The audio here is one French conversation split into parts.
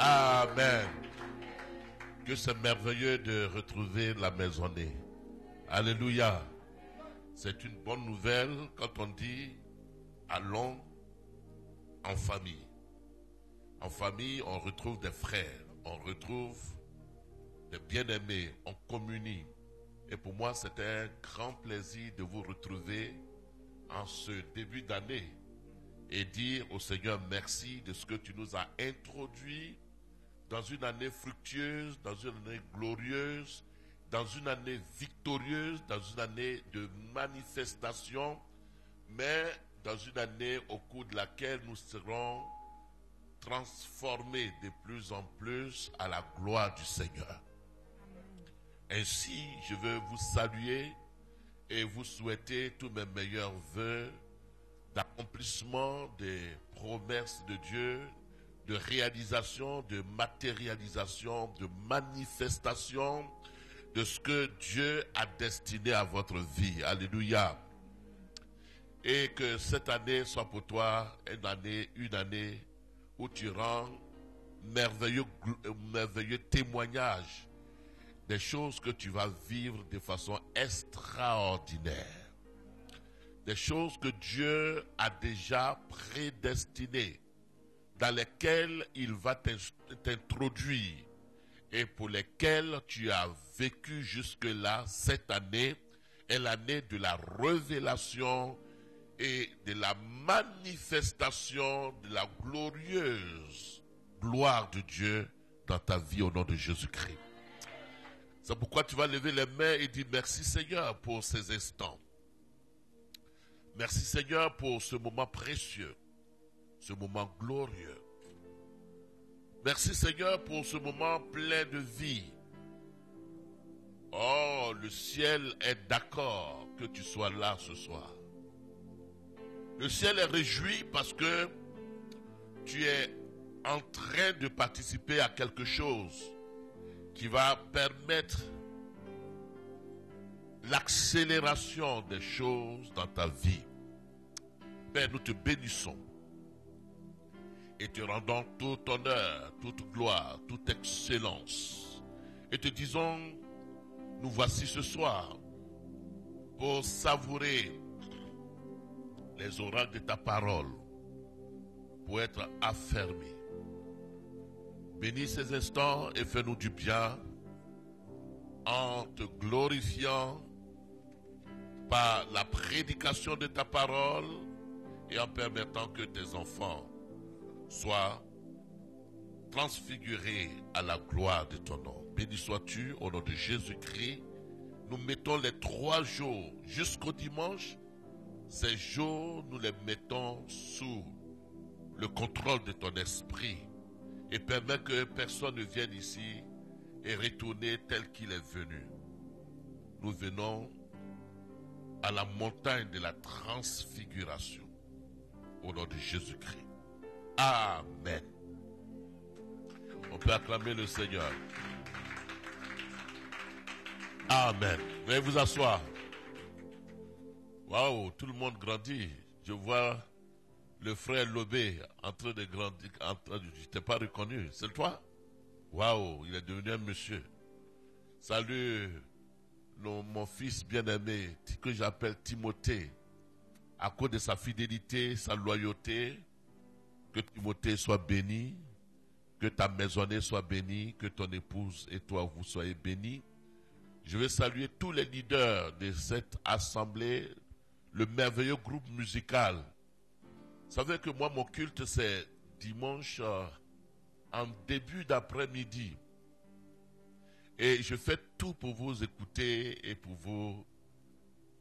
Amen. Que c'est merveilleux de retrouver la maisonnée. Alléluia. C'est une bonne nouvelle quand on dit allons en famille. En famille, on retrouve des frères, on retrouve des bien-aimés, on communie. Et pour moi, c'est un grand plaisir de vous retrouver en ce début d'année et dire au Seigneur merci de ce que tu nous as introduit dans une année fructueuse, dans une année glorieuse, dans une année victorieuse, dans une année de manifestation, mais dans une année au cours de laquelle nous serons transformés de plus en plus à la gloire du Seigneur. Ainsi, je veux vous saluer et vous souhaiter tous mes meilleurs vœux d'accomplissement des promesses de Dieu, de réalisation, de matérialisation, de manifestation de ce que Dieu a destiné à votre vie. Alléluia. Et que cette année soit pour toi une année où tu rends merveilleux témoignage des choses que tu vas vivre de façon extraordinaire. Des choses que Dieu a déjà prédestinées, dans lesquelles il va t'introduire et pour lesquelles tu as vécu jusque-là. Cette année est l'année de la révélation et de la manifestation de la glorieuse gloire de Dieu dans ta vie au nom de Jésus-Christ. C'est pourquoi tu vas lever les mains et dire merci Seigneur pour ces instants. Merci Seigneur pour ce moment précieux, ce moment glorieux. Merci Seigneur pour ce moment plein de vie. Oh, le ciel est d'accord que tu sois là ce soir. Le ciel est réjoui parce que tu es en train de participer à quelque chose qui va permettre l'accélération des choses dans ta vie. Père, nous te bénissons et te rendons tout honneur, toute gloire, toute excellence. Et te disons, nous voici ce soir pour savourer les oracles de ta parole, pour être affermis. Bénis ces instants et fais-nous du bien en te glorifiant par la prédication de ta parole et en permettant que tes enfants soient transfigurés à la gloire de ton nom. Béni sois-tu au nom de Jésus-Christ. Nous mettons les 3 jours jusqu'au dimanche. Ces jours, nous les mettons sous le contrôle de ton esprit et permets que personne ne vienne ici et retourner tel qu'il est venu. Nous venons à la montagne de la transfiguration au nom de Jésus-Christ. Amen. On peut acclamer le Seigneur. Amen. Veuillez vous asseoir. Waouh, tout le monde grandit. Je vois le frère Lobé en train de grandir. Je t'ai pas reconnu. C'est toi? Waouh, il est devenu un monsieur. Salut mon fils bien-aimé que j'appelle Timothée. À cause de sa fidélité, sa loyauté, que Timothée soit béni, que ta maisonnée soit bénie, que ton épouse et toi vous soyez bénis. Je vais saluer tous les leaders de cette assemblée, le merveilleux groupe musical. Vous savez que moi, mon culte, c'est dimanche en début d'après-midi. Et je fais tout pour vous écouter et pour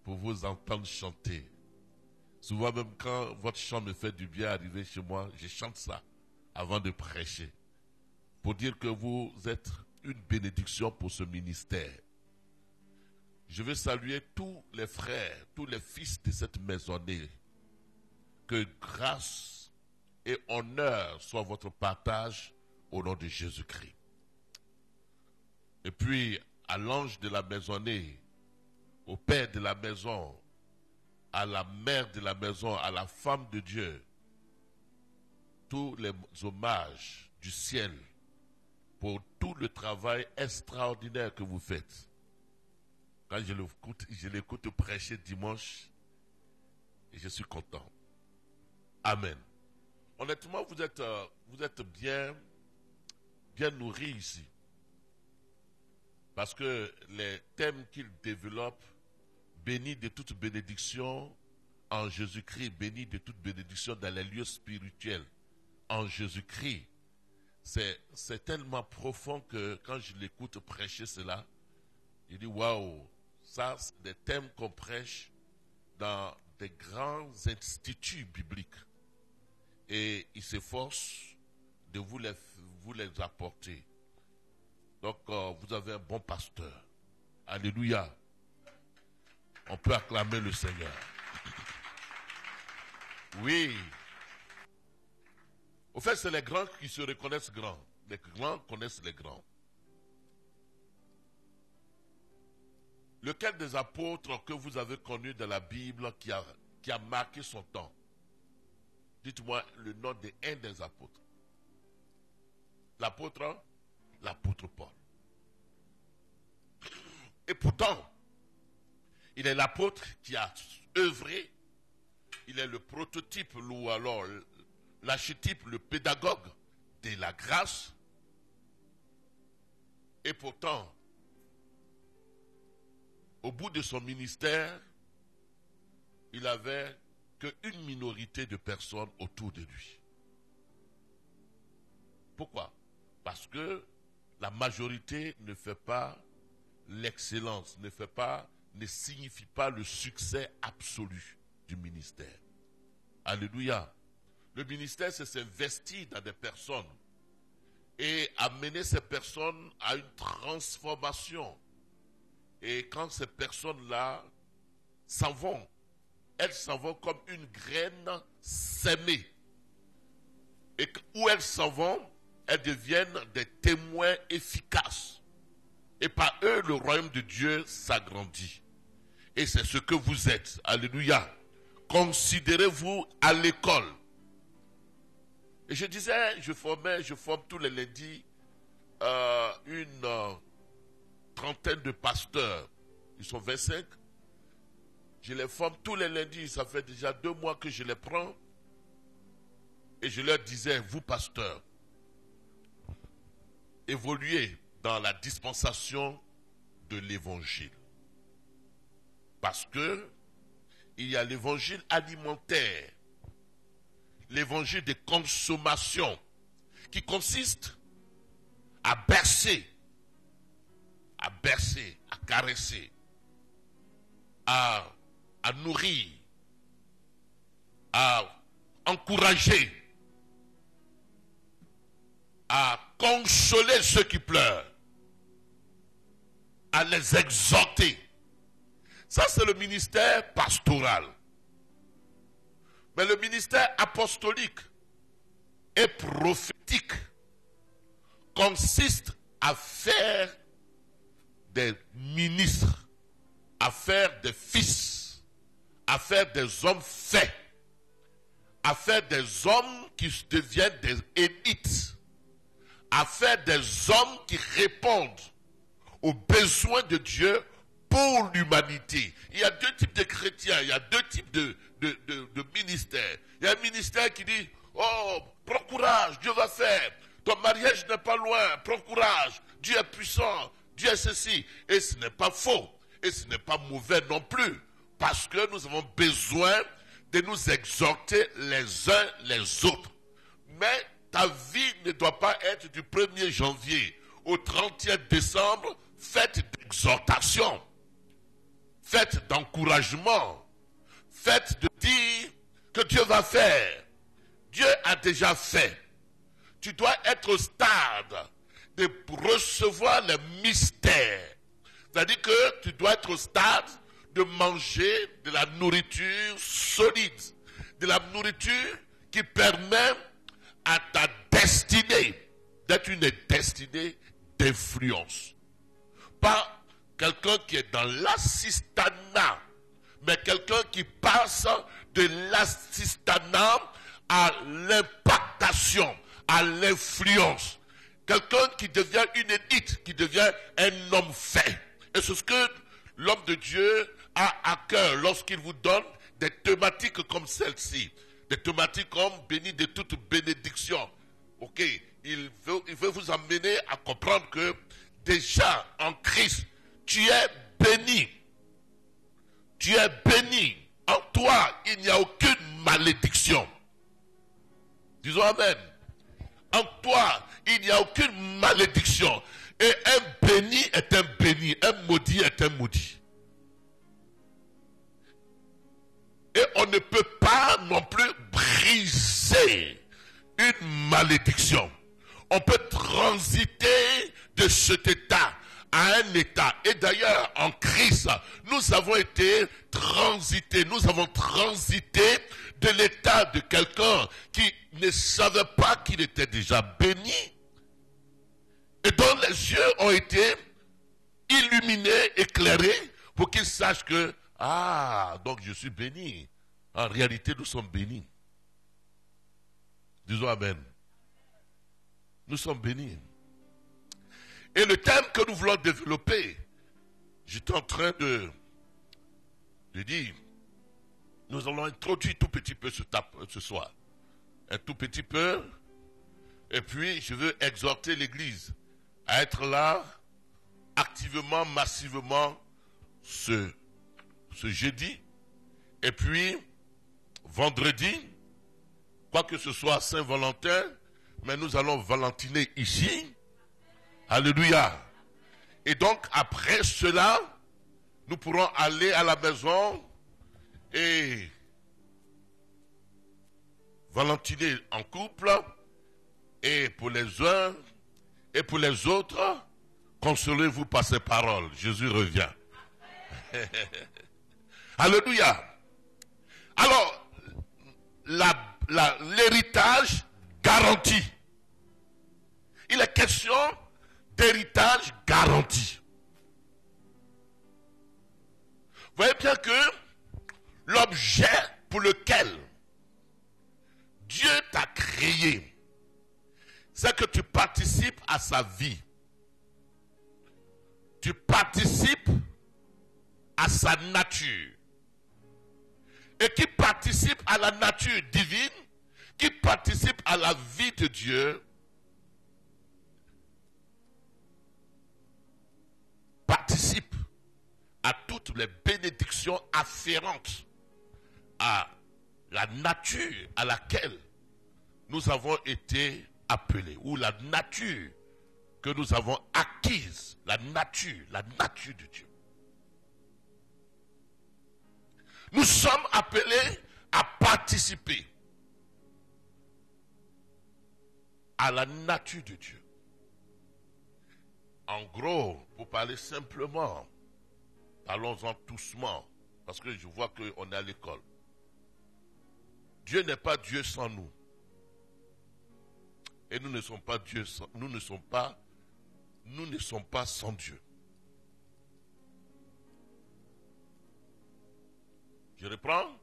vous entendre chanter. Souvent même quand votre chant me fait du bien arriver chez moi, je chante ça avant de prêcher. Pour dire que vous êtes une bénédiction pour ce ministère. Je veux saluer tous les frères, tous les fils de cette maisonnée. Que grâce et honneur soient votre partage au nom de Jésus-Christ. Et puis, à l'ange de la maisonnée, au père de la maison, à la mère de la maison, à la femme de Dieu, tous les hommages du ciel pour tout le travail extraordinaire que vous faites. Quand je l'écoute prêcher dimanche, et je suis content. Amen. Honnêtement, vous êtes bien nourris ici. Parce que les thèmes qu'il développe, bénis de toute bénédiction en Jésus-Christ, bénis de toute bénédiction dans les lieux spirituels en Jésus-Christ, c'est tellement profond que quand je l'écoute prêcher cela, je dis waouh, ça c'est des thèmes qu'on prêche dans des grands instituts bibliques. Et il s'efforce de vous les apporter. Donc, vous avez un bon pasteur. Alléluia. On peut acclamer le Seigneur. Oui. Au fait, c'est les grands qui se reconnaissent grands. Les grands connaissent les grands. Lequel des apôtres que vous avez connus dans la Bible qui a marqué son temps? Dites-moi le nom d'un des apôtres. L'apôtre Paul. Et pourtant, il est l'apôtre qui a œuvré. Il est le prototype ou alors l'archétype, le pédagogue de la grâce. Et pourtant, au bout de son ministère, il avait qu'une minorité de personnes autour de lui. Pourquoi? Parce que la majorité ne fait pas l'excellence, ne signifie pas le succès absolu du ministère. Alléluia. Le ministère, c'est s'investir dans des personnes et amener ces personnes à une transformation. Et quand ces personnes-là s'en vont, elles s'en vont comme une graine sémée. Et où elles s'en vont, elles deviennent des témoins efficaces. Et par eux, le royaume de Dieu s'agrandit. Et c'est ce que vous êtes. Alléluia. Considérez-vous à l'école. Et je disais, je forme tous les lundis une trentaine de pasteurs. Ils sont 25. Je les forme tous les lundis. Ça fait déjà 2 mois que je les prends. Et je leur disais, vous pasteurs, évoluez dans la dispensation de l'évangile. Parce que il y a l'évangile alimentaire, l'évangile de consommation, qui consiste à bercer, à caresser, à nourrir, à encourager, à consoler ceux qui pleurent, à les exhorter. Ça, c'est le ministère pastoral. Mais le ministère apostolique et prophétique consiste à faire des ministres, à faire des fils, à faire des hommes faits, à faire des hommes qui deviennent des élites, à faire des hommes qui répondent aux besoins de Dieu pour l'humanité. Il y a 2 types de chrétiens, il y a 2 types de ministères. Il y a un ministère qui dit, oh, prends courage, Dieu va faire. Ton mariage n'est pas loin, prends courage. Dieu est puissant, Dieu est ceci. Et ce n'est pas faux. Et ce n'est pas mauvais non plus. Parce que nous avons besoin de nous exhorter les uns les autres. Mais ta vie ne doit pas être du 1er janvier au 31 décembre faite d'exhortation, faite d'encouragement, faite de dire que Dieu va faire. Dieu a déjà fait. Tu dois être au stade de recevoir les mystères. C'est-à-dire que tu dois être au stade de manger de la nourriture solide, de la nourriture qui permet à ta destinée d'être une destinée d'influence. Pas quelqu'un qui est dans l'assistanat, mais quelqu'un qui passe de l'assistanat à l'impactation, à l'influence. quelqu'un qui devient une élite, qui devient un homme fait. Et c'est ce que l'homme de Dieu a à cœur lorsqu'il vous donne des thématiques comme celle-ci. Des thématiques comme béni de toute bénédiction. Ok, il veut vous amener à comprendre que déjà en Christ, tu es béni. Tu es béni. En toi, il n'y a aucune malédiction. Disons Amen. En toi, il n'y a aucune malédiction. Et un béni est un béni. Un maudit est un maudit. Et on ne peut pas non plus briser une malédiction. On peut transiter de cet état à un état. Et d'ailleurs, en Christ, nous avons été transités. Nous avons transité de l'état de quelqu'un qui ne savait pas qu'il était déjà béni et dont les yeux ont été illuminés, éclairés, pour qu'il sache que, donc je suis béni. En réalité, nous sommes bénis. Disons Amen. Nous sommes bénis. Et le thème que nous voulons développer, j'étais en train de dire, nous allons introduire tout petit peu ce soir. Un tout petit peu. Et puis, je veux exhorter l'Église à être là, activement, massivement, ce jeudi. Et puis, vendredi, quoi que ce soit Saint-Valentin, mais nous allons valentiner ici. Alléluia. Et donc, après cela, nous pourrons aller à la maison et valentiner en couple. Et pour les uns et pour les autres, consolez-vous par ces paroles. Jésus revient. Alléluia. Alors, l'héritage garanti. Il est question d'héritage garanti. Vous voyez bien que l'objet pour lequel Dieu t'a créé, c'est que tu participes à sa vie. Tu participes à sa nature. Et qui participe à la nature divine, qui participe à la vie de Dieu, participe à toutes les bénédictions afférentes à la nature à laquelle nous avons été appelés, ou la nature que nous avons acquise, la nature de Dieu. Nous sommes appelés à participer à la nature de Dieu. En gros, pour parler simplement, parlons-en doucement, parce que je vois qu'on est à l'école. Dieu n'est pas Dieu sans nous. Et nous ne sommes pas Dieu sans, nous ne sommes pas sans Dieu. Je reprends.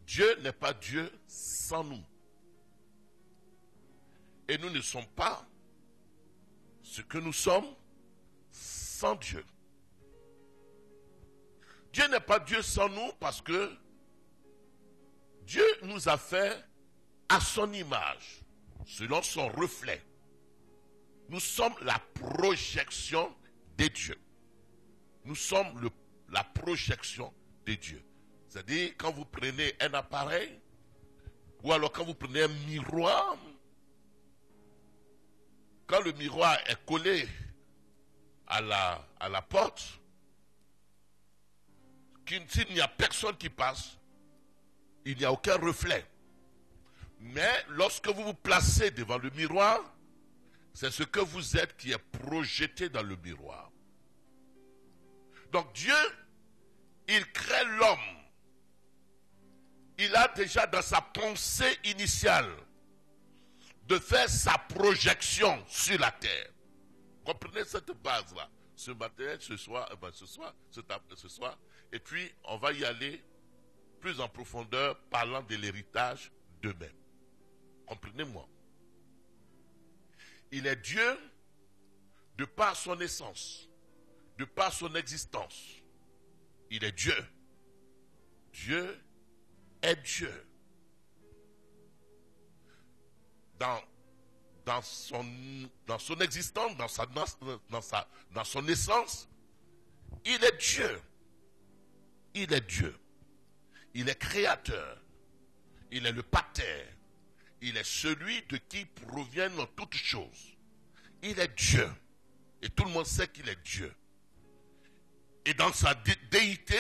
Dieu n'est pas Dieu sans nous. Et nous ne sommes pas ce que nous sommes sans Dieu. Dieu n'est pas Dieu sans nous parce que Dieu nous a fait à son image, selon son reflet. Nous sommes la projection des dieux. Nous sommes la projection des dieux. C'est-à-dire, quand vous prenez un appareil, ou alors quand vous prenez un miroir, quand le miroir est collé à la porte, s'il n'y a personne qui passe, il n'y a aucun reflet. Mais lorsque vous vous placez devant le miroir, c'est ce que vous êtes qui est projeté dans le miroir. Donc Dieu, il crée l'homme. Il a déjà dans sa pensée initiale de faire sa projection sur la terre. Comprenez cette base-là. Ce matin, ce soir, et puis on va y aller plus en profondeur parlant de l'héritage d'eux-mêmes. Comprenez-moi. Il est Dieu de par son essence, de par son existence. Il est Dieu. Dieu est Dieu. Dans son existence, dans son essence, il est Dieu. Il est Dieu. Il est créateur. Il est le pater. Il est celui de qui proviennent toutes choses. Il est Dieu. Et tout le monde sait qu'il est Dieu. Et dans sa déité,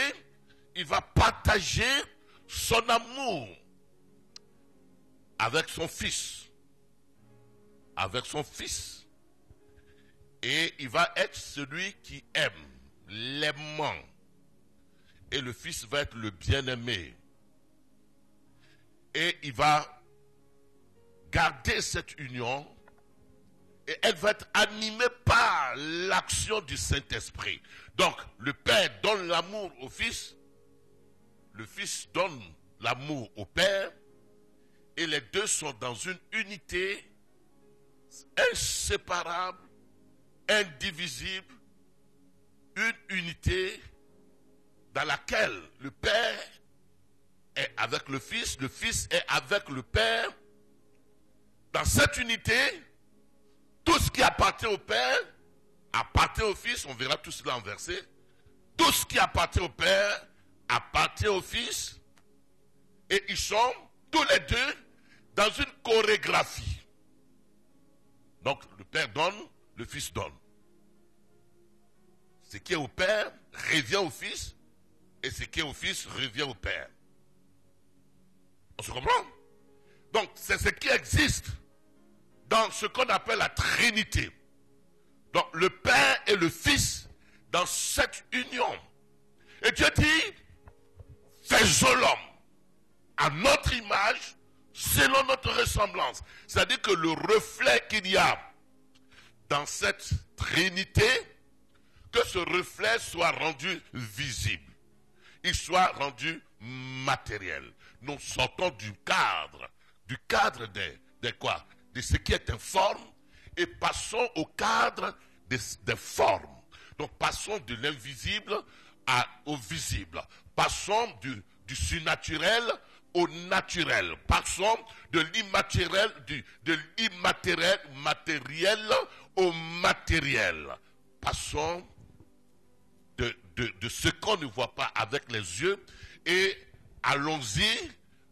il va partager son amour avec son Fils. Avec son Fils. Et il va être celui qui aime, l'aimant. Et le Fils va être le bien-aimé. Et il va garder cette union. Et elle va être animée par l'action du Saint-Esprit. Donc, le Père donne l'amour au Fils. Le Fils donne l'amour au Père. Et les deux sont dans une unité inséparable, indivisible. Une unité dans laquelle le Père est avec le Fils est avec le Père. Dans cette unité, tout ce qui appartient au Père appartient au Fils. On verra tout cela en verset. Tout ce qui appartient au Père appartient au Fils. Et ils sont tous les deux dans une chorégraphie. Donc le Père donne, le Fils donne. Ce qui est au Père revient au Fils. Et ce qui est au Fils revient au Père. On se comprend? Donc c'est ce qui existe dans ce qu'on appelle la Trinité. Donc le Père et le Fils dans cette union. Et Dieu dit, faisons l'homme à notre image, selon notre ressemblance. C'est-à-dire que le reflet qu'il y a dans cette Trinité, que ce reflet soit rendu visible. Il soit rendu matériel. Nous sortons du cadre de quoi? De ce qui est informe et passons au cadre des formes. Donc passons de l'invisible au visible. Passons du surnaturel au naturel. Passons de l'immatériel, matériel au matériel. Passons de ce qu'on ne voit pas avec les yeux et allons-y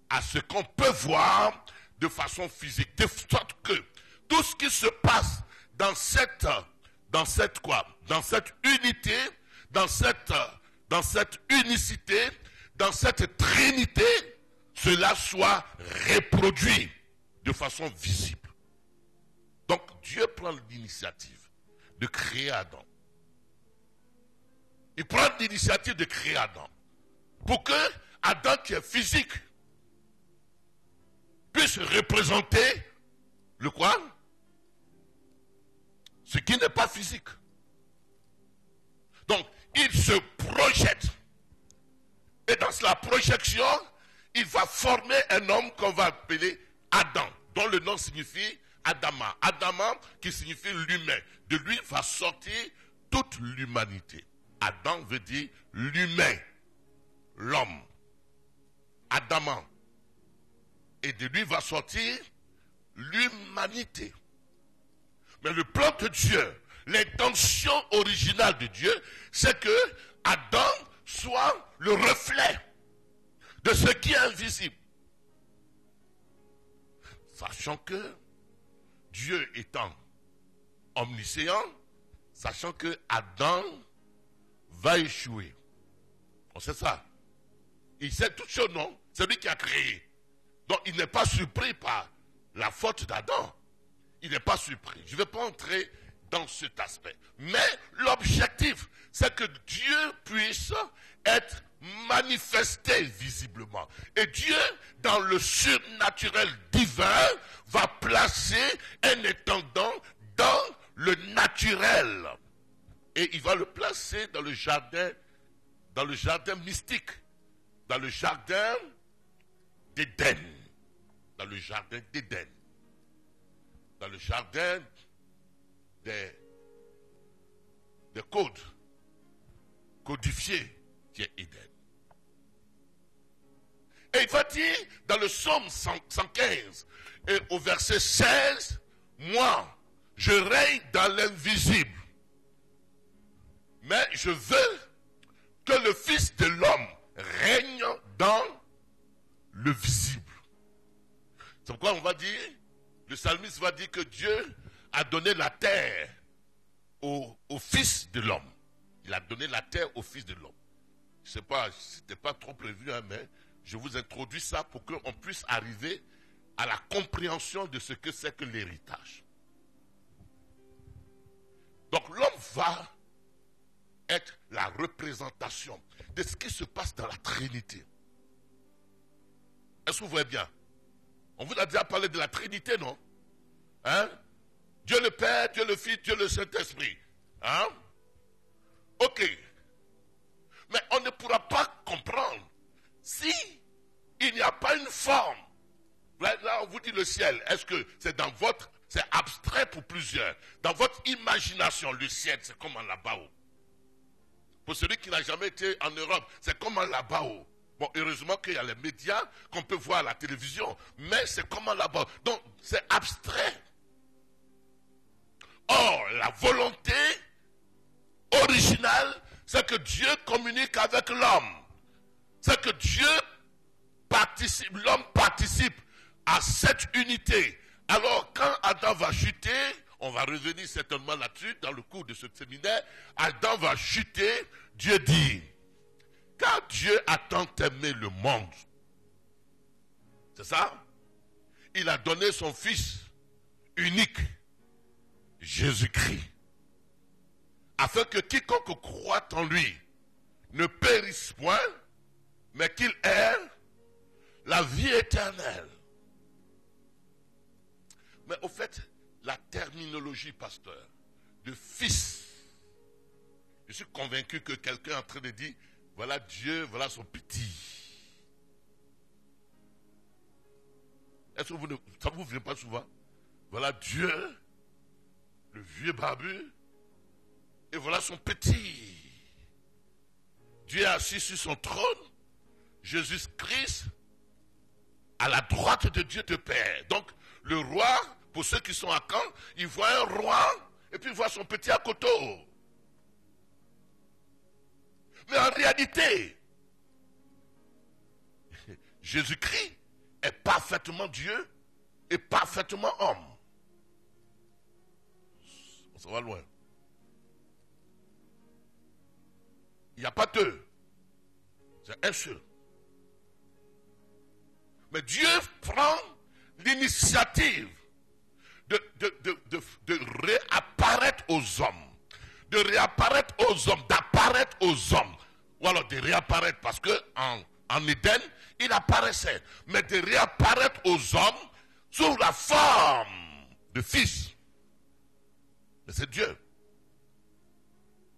à ce qu'on peut voir de façon physique. De sorte que tout ce qui se passe dans cette unité, dans cette unicité, dans cette trinité, cela soit reproduit de façon visible. Donc Dieu prend l'initiative de créer Adam. Il prend l'initiative de créer Adam. Pour que Adam, qui est physique, puisse représenter le quoi? Ce qui n'est pas physique. Donc, il se projette. Et dans la projection, il va former un homme qu'on va appeler Adam, dont le nom signifie Adama. Adama qui signifie l'humain. De lui va sortir toute l'humanité. Adam veut dire l'humain, l'homme. Adama. Et de lui va sortir l'humanité. Mais le plan de Dieu, l'intention originale de Dieu, c'est que Adam soit le reflet de ce qui est invisible. Sachant que Dieu étant omniscient, sachant que Adam va échouer. On sait ça. Il sait toutes choses, non? C'est lui qui a créé. Donc il n'est pas surpris par la faute d'Adam. Il n'est pas surpris. Je ne vais pas entrer dans cet aspect. Mais l'objectif, c'est que Dieu puisse être manifesté visiblement. Et Dieu, dans le surnaturel divin, va placer un étendant dans le naturel. Et il va le placer dans le jardin mystique, dans le jardin d'Éden. Dans le jardin d'Éden. Dans le jardin des codes codifiés qui est Éden. Et il va dire dans le psaume 115 et au verset 16, moi, je règne dans l'invisible, mais je veux que le Fils de l'homme règne dans le visible. C'est pourquoi on va dire, le psalmiste va dire que Dieu a donné la terre au Fils de l'homme. Il a donné la terre au Fils de l'homme. Je ne sais pas, c'était pas trop prévu, hein, mais je vous introduis ça pour qu'on puisse arriver à la compréhension de ce que c'est que l'héritage. Donc l'homme va être la représentation de ce qui se passe dans la Trinité. Est-ce que vous voyez bien? On vous a déjà parlé de la Trinité, non? Hein? Dieu le Père, Dieu le Fils, Dieu le Saint-Esprit. Hein? Ok. Mais on ne pourra pas comprendre si il n'y a pas une forme. Là, on vous dit le ciel. Est-ce que c'est dans votre... C'est abstrait pour plusieurs. Dans votre imagination, le ciel, c'est comme en là-bas-haut. Pour celui qui n'a jamais été en Europe, c'est comme en là-bas-haut. Bon, heureusement qu'il y a les médias qu'on peut voir à la télévision, mais c'est comme en là-bas. Donc, c'est abstrait. Or, la volonté originale, c'est que Dieu communique avec l'homme. C'est que Dieu participe, l'homme participe à cette unité. Alors, quand Adam va chuter, on va revenir certainement là-dessus dans le cours de ce séminaire, Adam va chuter, Dieu dit, car Dieu a tant aimé le monde. C'est ça? Il a donné son Fils unique, Jésus-Christ, afin que quiconque croit en lui ne périsse point, mais qu'il ait la vie éternelle. Mais au fait, la terminologie, pasteur, de fils, je suis convaincu que quelqu'un est en train de dire, voilà Dieu, voilà son petit. Est-ce que ça ne vous vient pas souvent? Voilà Dieu, le vieux barbu, et voilà son petit. Dieu est assis sur son trône, Jésus-Christ à la droite de Dieu de Père. Donc, le roi, pour ceux qui sont à Caen, il voit un roi, et puis il voit son petit à côté. Mais en réalité, Jésus-Christ est parfaitement Dieu et parfaitement homme. On s'en va loin. Il n'y a pas deux. C'est un seul. Mais Dieu prend l'initiative de réapparaître aux hommes. De réapparaître aux hommes, d'apparaître aux hommes. Ou alors de réapparaître, parce que en Éden, il apparaissait. Mais de réapparaître aux hommes sous la forme de fils. Mais c'est Dieu.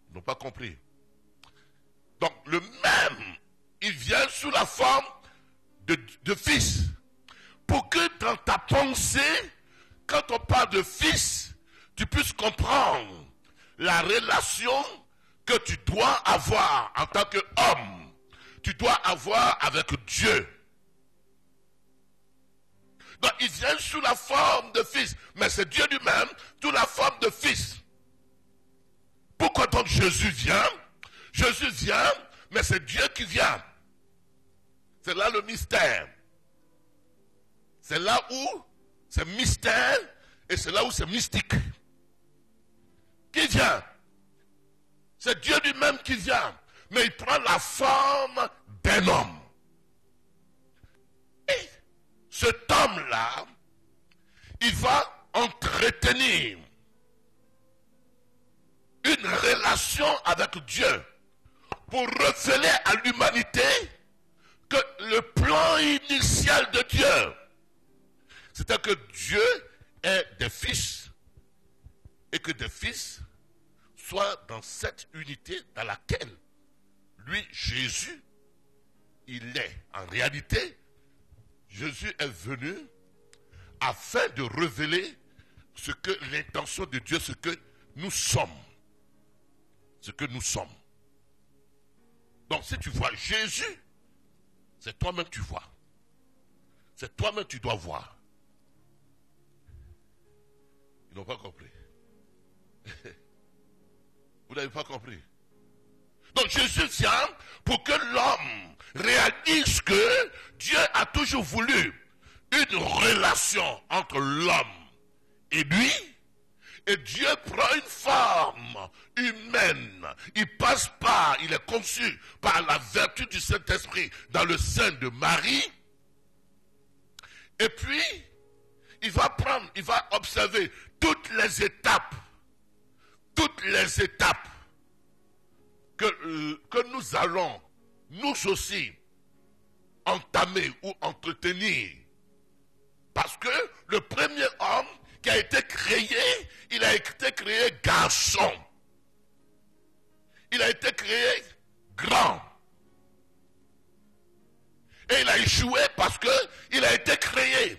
Ils n'ont pas compris. Donc le même, il vient sous la forme de fils. Pour que dans ta pensée, quand on parle de fils, tu puisses comprendre la relation que tu dois avoir en tant qu'homme. Tu dois avoir avec Dieu. Donc il vient sous la forme de fils. Mais c'est Dieu lui-même sous la forme de fils. Pourquoi donc Jésus vient? Jésus vient, mais c'est Dieu qui vient. C'est là le mystère. C'est là où c'est mystère et c'est là où c'est mystique. Qui vient? C'est Dieu lui-même qui vient. Mais il prend la forme d'un homme. Et cet homme-là, il va entretenir une relation avec Dieu pour révéler à l'humanité que le plan initial de Dieu, c'est-à-dire que Dieu est des fils et que des fils soient dans cette unité dans laquelle lui, Jésus, il est. En réalité, Jésus est venu afin de révéler ce que l'intention de Dieu, ce que nous sommes ce que nous sommes. Donc si tu vois Jésus, c'est toi-même que tu vois. C'est toi-même que tu dois voir. Ils n'ont pas compris. Vous n'avez pas compris. Donc Jésus vient pour que l'homme réalise que Dieu a toujours voulu une relation entre l'homme et lui. Et Dieu prend une forme humaine. Il passe par, il est conçu par la vertu du Saint-Esprit dans le sein de Marie. Et puis, il va observer toutes les étapes que nous allons, nous aussi, entamer ou entretenir. Parce que le premier homme qui a été créé, il a été créé garçon. Il a été créé grand. Et il a échoué parce qu'il a été créé.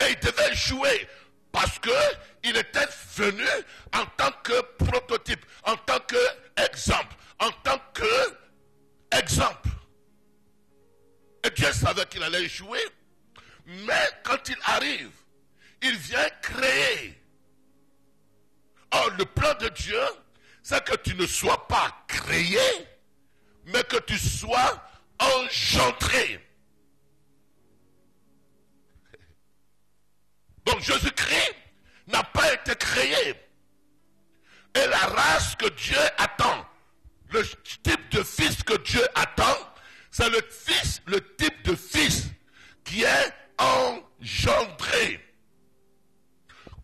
Et il devait échouer parce qu'il était venu en tant que prototype, en tant qu'exemple, Et Dieu savait qu'il allait échouer. Mais quand il arrive, il vient créer. Or, le plan de Dieu, c'est que tu ne sois pas créé, mais que tu sois engendré. Donc Jésus-Christ n'a pas été créé. Et la race que Dieu attend, le type de fils que Dieu attend, c'est le type de fils qui est engendré,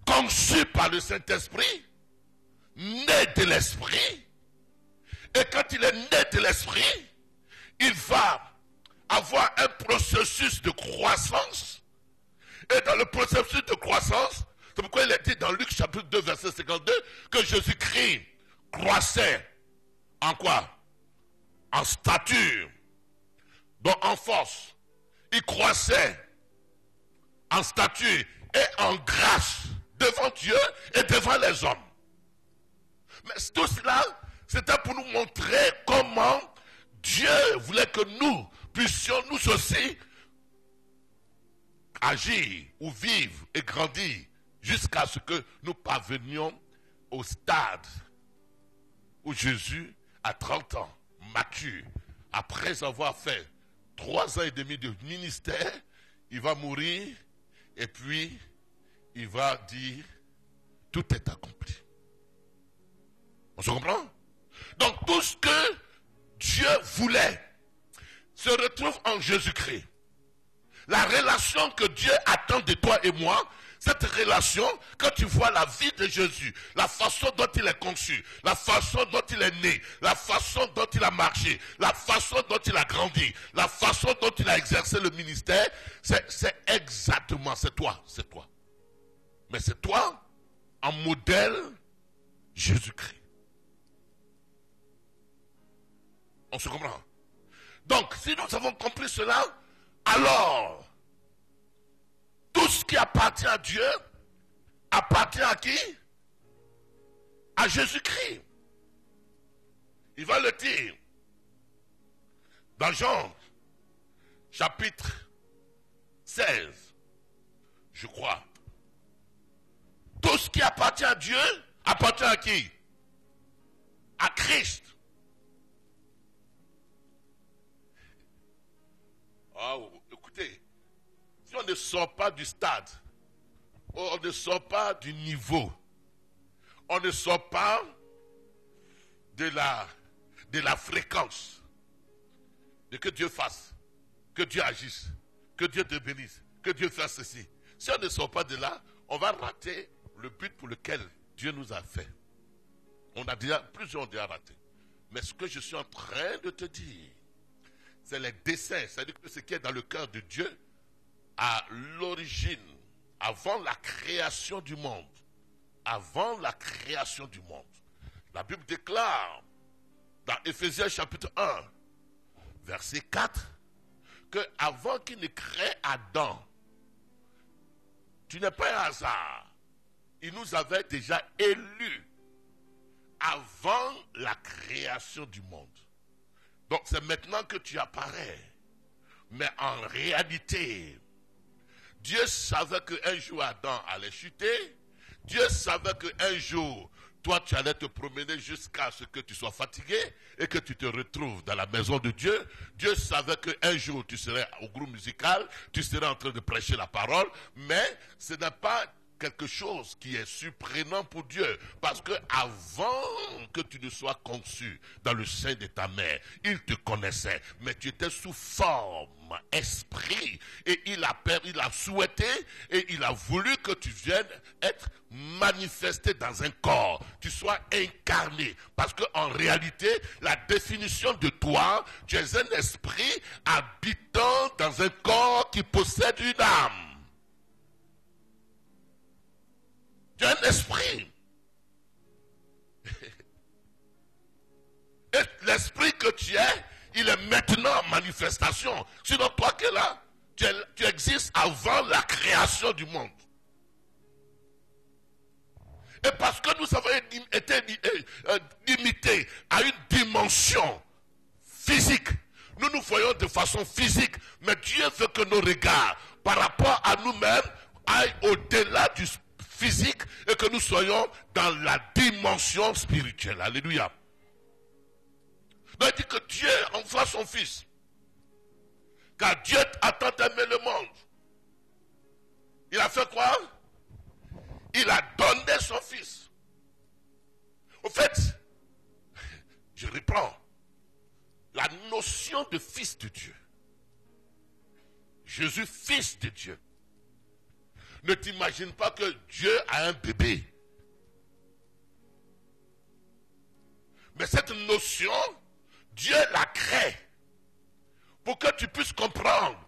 conçu par le Saint-Esprit, né de l'Esprit. Et quand il est né de l'Esprit, il va avoir un processus de croissance. Et dans le processus de croissance, c'est pourquoi il est dit dans Luc chapitre 2, verset 52, que Jésus-Christ croissait en quoi? En stature, donc en force. Il croissait en stature et en grâce devant Dieu et devant les hommes. Mais tout cela, c'était pour nous montrer comment Dieu voulait que nous puissions nous aussi agir ou vivre et grandir jusqu'à ce que nous parvenions au stade où Jésus, à 30 ans, mature, après avoir fait 3 ans et demi de ministère, il va mourir et puis il va dire tout est accompli. On se comprend? Donc tout ce que Dieu voulait se retrouve en Jésus-Christ. La relation que Dieu attend de toi et moi, cette relation, quand tu vois la vie de Jésus, la façon dont il est conçu, la façon dont il est né, la façon dont il a marché, la façon dont il a grandi, la façon dont il a exercé le ministère, c'est exactement, c'est toi. Mais c'est toi en modèle Jésus-Christ. On se comprend? Donc, si nous avons compris cela, alors, tout ce qui appartient à Dieu appartient à qui? À Jésus-Christ. Il va le dire dans Jean, chapitre 16, je crois. Tout ce qui appartient à Dieu appartient à qui? À Christ. Oh, écoutez, si on ne sort pas du stade, on ne sort pas du niveau, on ne sort pas de la fréquence de que Dieu fasse, que Dieu agisse, que Dieu te bénisse, que Dieu fasse ceci. Si on ne sort pas de là, on va rater le but pour lequel Dieu nous a fait. Plusieurs ont déjà raté. Mais ce que je suis en train de te dire, c'est les desseins, c'est-à-dire que ce qui est dans le cœur de Dieu, à l'origine, avant la création du monde. Avant la création du monde. La Bible déclare, dans Éphésiens chapitre 1, verset 4, que avant qu'il ne crée Adam, tu n'es pas un hasard. il nous avait déjà élus avant la création du monde. Donc c'est maintenant que tu apparais. Mais en réalité, Dieu savait qu'un jour Adam allait chuter. Dieu savait qu'un jour, toi tu allais te promener jusqu'à ce que tu sois fatigué et que tu te retrouves dans la maison de Dieu. Dieu savait qu'un jour tu serais au groupe musical, tu serais en train de prêcher la parole, mais ce n'est pas quelque chose qui est surprenant pour Dieu, parce que avant que tu ne sois conçu dans le sein de ta mère, il te connaissait, mais tu étais sous forme, esprit, et il a souhaité et il a voulu que tu viennes être manifesté dans un corps, tu sois incarné, parce que en réalité, la définition de toi, tu es un esprit habitant dans un corps qui possède une âme. Tu as un esprit. Et l'esprit que tu es, il est maintenant en manifestation. Sinon, toi qui es là, tu existes avant la création du monde. Et parce que nous avons été limités à une dimension physique, nous nous voyons de façon physique, mais Dieu veut que nos regards, par rapport à nous-mêmes, aillent au-delà du physique et que nous soyons dans la dimension spirituelle. Alléluia. Donc il dit que Dieu envoie son Fils. Car Dieu a tant aimé le monde. Il a fait quoi? Il a donné son Fils. Au fait, je reprends. La notion de Fils de Dieu. Jésus, Fils de Dieu. Ne t'imagine pas que Dieu a un bébé. Mais cette notion, Dieu la crée pour que tu puisses comprendre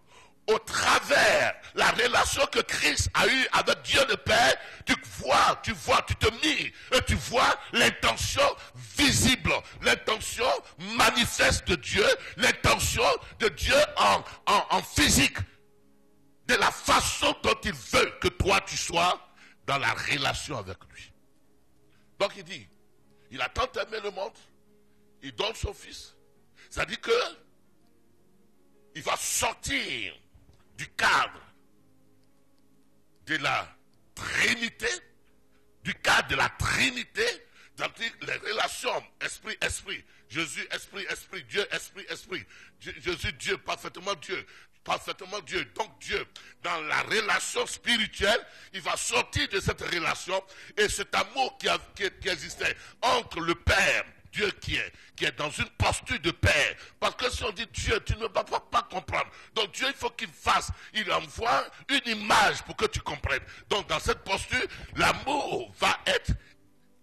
au travers la relation que Christ a eue avec Dieu le Père. Tu te mires et tu vois l'intention visible, l'intention manifeste de Dieu, l'intention de Dieu en physique. De la façon dont il veut que toi tu sois dans la relation avec lui. Donc il dit, il a tant aimé le monde, il donne son Fils. Ça dit que il va sortir du cadre de la Trinité, dans les relations esprit, Jésus, esprit, Dieu, esprit, Jésus, Dieu, parfaitement Dieu. Donc Dieu, dans la relation spirituelle, il va sortir de cette relation et cet amour qui existait entre le Père, Dieu qui est dans une posture de Père. Parce que si on dit Dieu, tu ne vas pas comprendre. Donc Dieu, il faut il envoie une image pour que tu comprennes. Donc dans cette posture, l'amour va être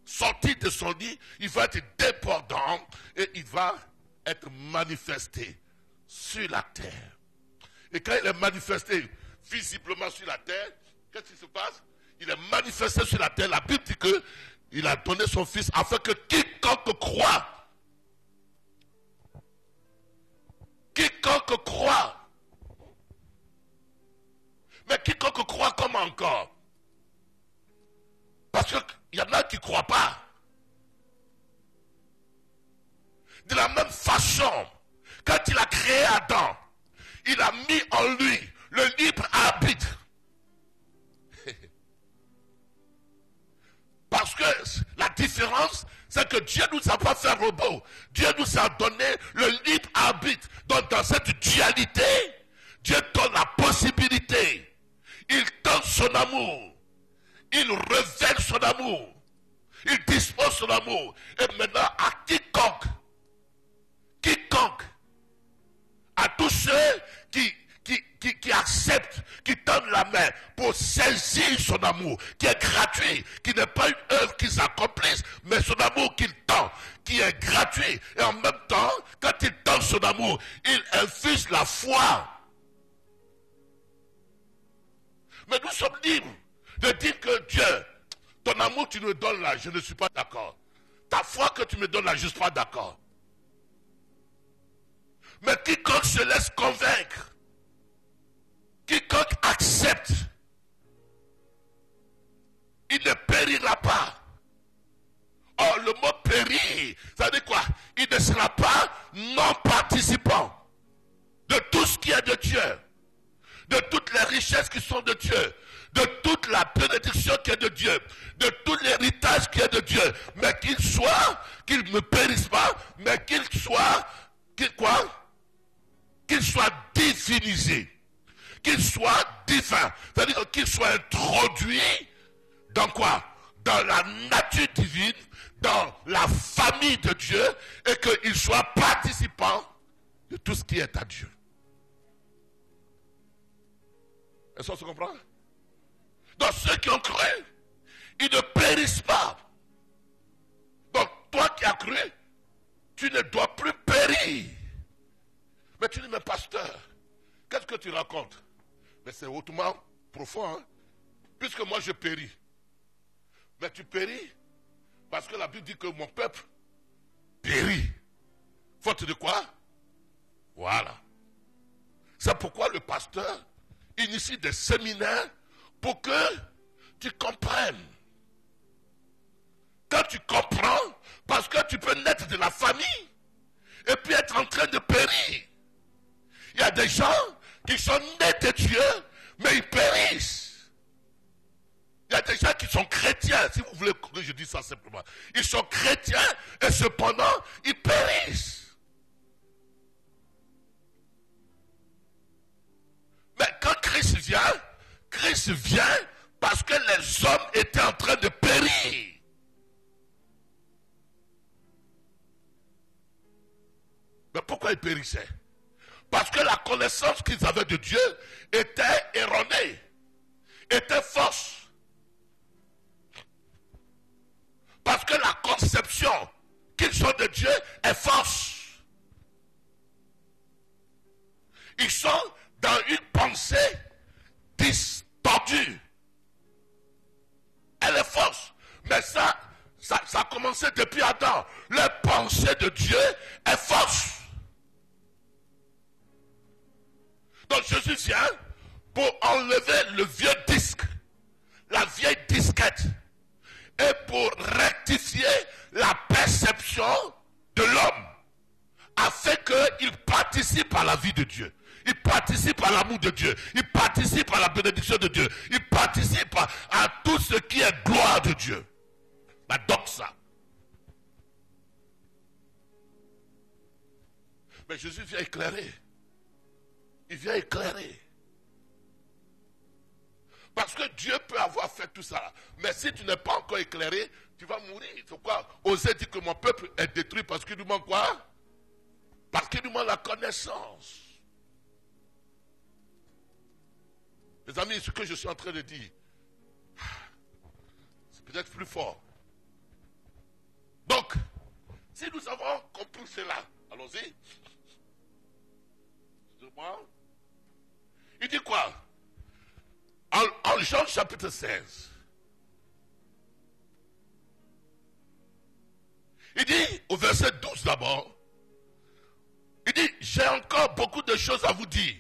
sorti de son lit, il va être débordant et il va être manifesté sur la terre. Et quand il est manifesté visiblement sur la terre, qu'est-ce qui se passe? Il est manifesté sur la terre. La Bible dit qu'il a donné son Fils afin que quiconque croit, mais quiconque croit comment encore? Parce qu'il y en a qui ne croient pas. De la même façon, quand il a créé Adam, il a mis en lui le libre arbitre. Parce que la différence, c'est que Dieu ne nous a pas fait robot. Dieu nous a donné le libre arbitre. Donc dans cette dualité, Dieu donne la possibilité. Il donne son amour. Il révèle son amour. Il dispose son amour. Et maintenant, à quiconque, à tous ceux qui acceptent, qui donnent la main pour saisir son amour, qui est gratuit, qui n'est pas une œuvre qu'ils accomplissent, mais son amour qu'il tend, qui est gratuit. Et en même temps, quand il donne son amour, il infuse la foi. Mais nous sommes libres de dire que Dieu, ton amour tu me donnes là, je ne suis pas d'accord. Ta foi que tu me donnes là, je ne suis pas d'accord. Mais quiconque se laisse convaincre, quiconque accepte, il ne de toutes les richesses qui sont de Dieu, de toute la bénédiction qui est de Dieu, de tout l'héritage qui est de Dieu, mais qu'il ne périsse pas, mais qu'il soit divinisé, qu'il soit divin, c'est-à-dire qu'il soit introduit dans quoi? Dans la nature divine, dans la famille de Dieu, et qu'il soit participant de tout ce qui est à Dieu. Est-ce qu'on se comprend? Donc ceux qui ont cru, ils ne périssent pas. Donc toi qui as cru, tu ne dois plus périr. Mais tu dis, mais pasteur, qu'est-ce que tu racontes? Mais c'est hautement profond, hein? Puisque moi je péris. Mais tu péris parce que la Bible dit que mon peuple périt. Faute de quoi? Voilà. C'est pourquoi le pasteur initie des séminaires pour que tu comprennes. Quand tu comprends, parce que tu peux naître de la famille et puis être en train de périr. Il y a des gens qui sont nés de Dieu, mais ils périssent. Il y a des gens qui sont chrétiens, si vous voulez que je dise ça simplement. Ils sont chrétiens et cependant, ils périssent. Mais quand Christ vient parce que les hommes étaient en train de périr. Mais pourquoi ils périssaient? Parce que la connaissance qu'ils avaient de Dieu était erronée, était fausse. Parce que la conception qu'ils sont de Dieu est fausse. Ils sont dans une pensée distordue. Elle est fausse. Mais ça a commencé depuis Adam. La pensée de Dieu est fausse. Donc Jésus vient pour enlever le vieux disque, la vieille disquette, et pour rectifier la perception de l'homme, afin qu'il participe à la vie de Dieu. Il participe à l'amour de Dieu. Il participe à la bénédiction de Dieu. Il participe à tout ce qui est gloire de Dieu. La doxa. Mais Jésus vient éclairer. Il vient éclairer. Parce que Dieu peut avoir fait tout ça. Mais si tu n'es pas encore éclairé, tu vas mourir. C'est quoi? Oser dire que mon peuple est détruit parce qu'il nous manque quoi? Parce qu'il nous manque la connaissance. Mes amis, ce que je suis en train de dire, c'est peut-être plus fort. Donc, si nous avons compris cela, allons-y. Excusez-moi. Il dit quoi? En Jean chapitre 16. Il dit au verset 12 d'abord. Il dit, j'ai encore beaucoup de choses à vous dire.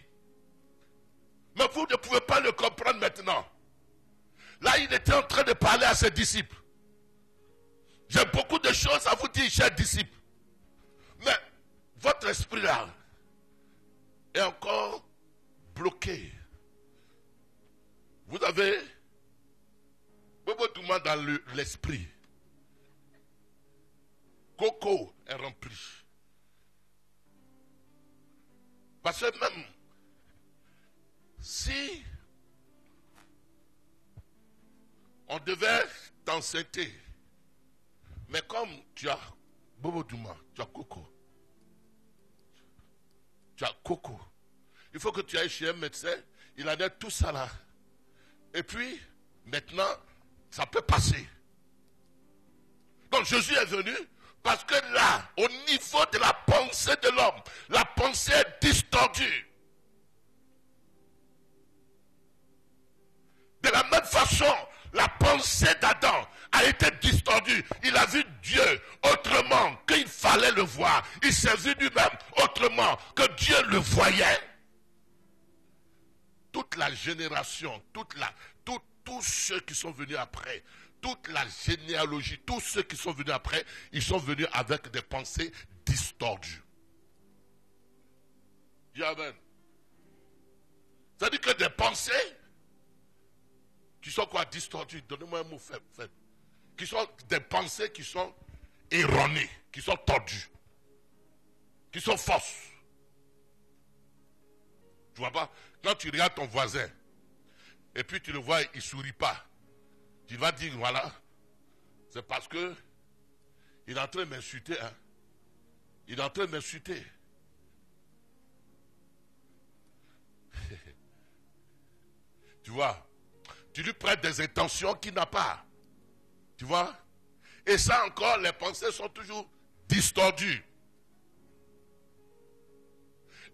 Mais vous ne pouvez pas le comprendre maintenant. Là, il était en train de parler à ses disciples. J'ai beaucoup de choses à vous dire, chers disciples. Mais votre esprit là est encore bloqué. Vous avez beaucoup de monde dans l'esprit. Coco est rempli. Parce que même si on devait t'enceintrer, mais comme tu as Bobo Douma, tu as Coco. Tu as Coco. Il faut que tu ailles chez un médecin, il a dit tout ça là. Et puis, maintenant, ça peut passer. Donc Jésus est venu parce que là, au niveau de la pensée de l'homme, la pensée est distordue. De la même façon, la pensée d'Adam a été distordue. Il a vu Dieu autrement qu'il fallait le voir. Il s'est vu lui-même autrement que Dieu le voyait. Toute la génération, tous ceux qui sont venus après, toute la généalogie, tous ceux qui sont venus après, ils sont venus avec des pensées distordues. Dis Amen. C'est-à-dire que des pensées qui sont quoi? Distordues. Donnez-moi un mot faible, faible. Qui sont des pensées qui sont erronées, qui sont tordues, qui sont fausses. Tu vois pas? Quand tu regardes ton voisin, et puis tu le vois, il ne sourit pas, tu vas dire, voilà, c'est parce que il est en train de m'insulter. Hein? Il est en train de m'insulter. Tu vois? Tu lui prêtes des intentions qu'il n'a pas. Tu vois? Et ça encore, les pensées sont toujours distordues.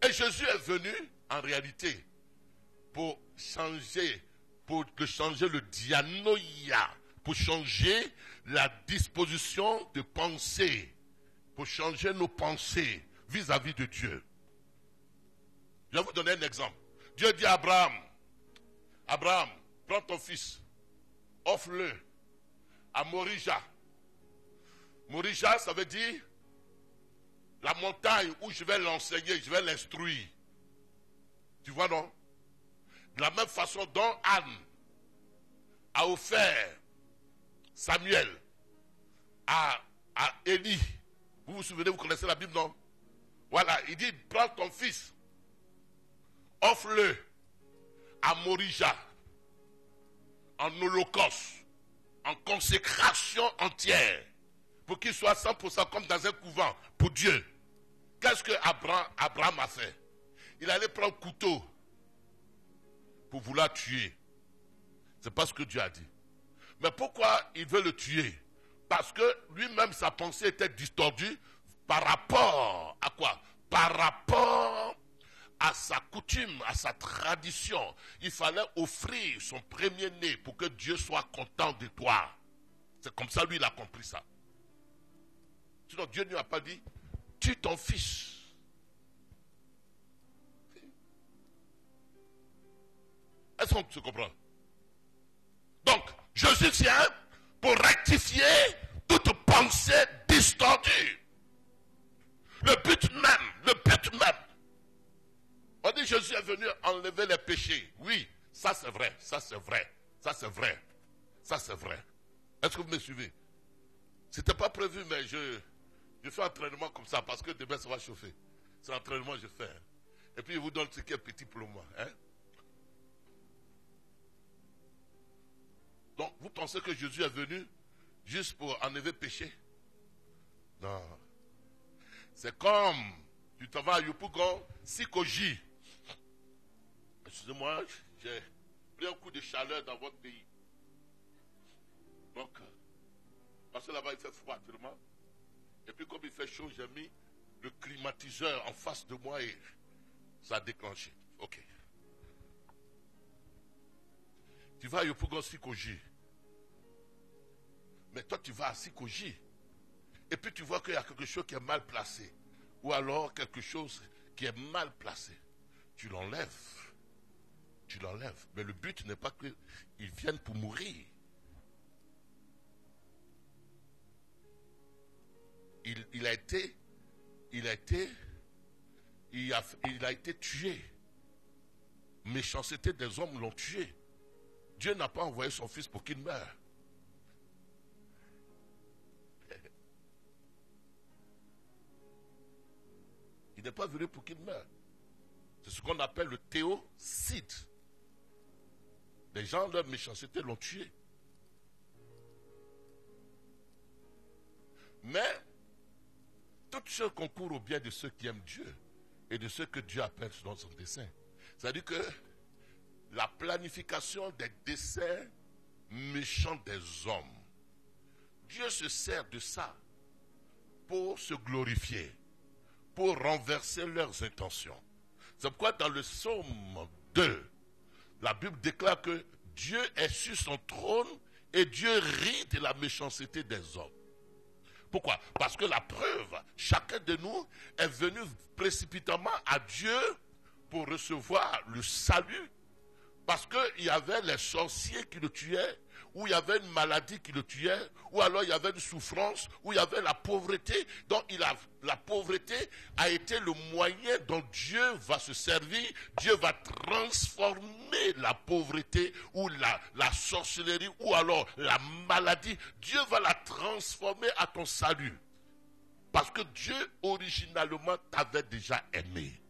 Et Jésus est venu, en réalité, pour changer le dianoïa, pour changer la disposition de pensée, pour changer nos pensées vis-à-vis de Dieu. Je vais vous donner un exemple. Dieu dit à Abraham, Abraham, prends ton fils, offre-le à Morija. Morija, ça veut dire la montagne où je vais l'enseigner, je vais l'instruire. Tu vois, non? De la même façon dont Anne a offert Samuel à Élie. Vous vous souvenez, vous connaissez la Bible, non? Voilà, il dit, prends ton fils, offre-le à Morija, en holocauste, en consécration entière, pour qu'il soit 100% comme dans un couvent, pour Dieu. Qu'est-ce que Abraham a fait? Il allait prendre un couteau pour vouloir tuer. C'est pas ce que Dieu a dit. Mais pourquoi il veut le tuer? Parce que lui-même, sa pensée était distordue par rapport à quoi? Par rapport à sa coutume, à sa tradition. Il fallait offrir son premier-né pour que Dieu soit content de toi. C'est comme ça, lui, il a compris ça. Sinon, Dieu ne lui a pas dit, tue ton fils. Est-ce qu'on se comprend? Donc, Jésus vient pour rectifier toute pensée distordue. Le but même. On dit Jésus est venu enlever les péchés. Oui, ça c'est vrai, ça c'est vrai, ça c'est vrai, ça c'est vrai. Est-ce que vous me suivez? C'était pas prévu, mais je fais un entraînement comme ça parce que demain ça va chauffer. C'est l'entraînement que je fais. Hein. Et puis je vous donne ce qui est petit pour moi. Hein? Donc, vous pensez que Jésus est venu juste pour enlever le péché? Non. C'est comme, tu t'en vas à Yopougon, Sikoji. Excusez-moi, j'ai pris un coup de chaleur dans votre pays. Donc, parce que là-bas il fait froid tellement. Et puis comme il fait chaud, j'ai mis le climatiseur en face de moi et ça a déclenché. Ok. Tu vas à Yopougon Sikoji. Mais toi, tu vas à Sikoji. Et puis tu vois qu'il y a quelque chose qui est mal placé. Ou alors quelque chose qui est mal placé. Tu l'enlèves. Tu l'enlèves. Mais le but n'est pas qu'ils viennent pour mourir. Il a été tué. Méchanceté des hommes l'ont tué. Dieu n'a pas envoyé son fils pour qu'il meure. Il n'est pas venu pour qu'il meure. C'est ce qu'on appelle le théocide. Les gens, leur méchanceté l'ont tué. Mais, toutes choses concourent au bien de ceux qui aiment Dieu et de ceux que Dieu appelle dans son dessein. C'est-à-dire que la planification des desseins méchants des hommes, Dieu se sert de ça pour se glorifier, pour renverser leurs intentions. C'est pourquoi dans le psaume 2, la Bible déclare que Dieu est sur son trône et Dieu rit de la méchanceté des hommes. Pourquoi? Parce que la preuve, chacun de nous est venu précipitamment à Dieu pour recevoir le salut, Parce qu'il y avait les sorciers qui le tuaient, ou il y avait une maladie qui le tuait, ou alors il y avait une souffrance, ou il y avait la pauvreté. Donc la pauvreté a été le moyen dont Dieu va se servir. Dieu va transformer la pauvreté ou la sorcellerie ou alors la maladie. Dieu va la transformer à ton salut. Parce que Dieu originalement t'avait déjà aimé.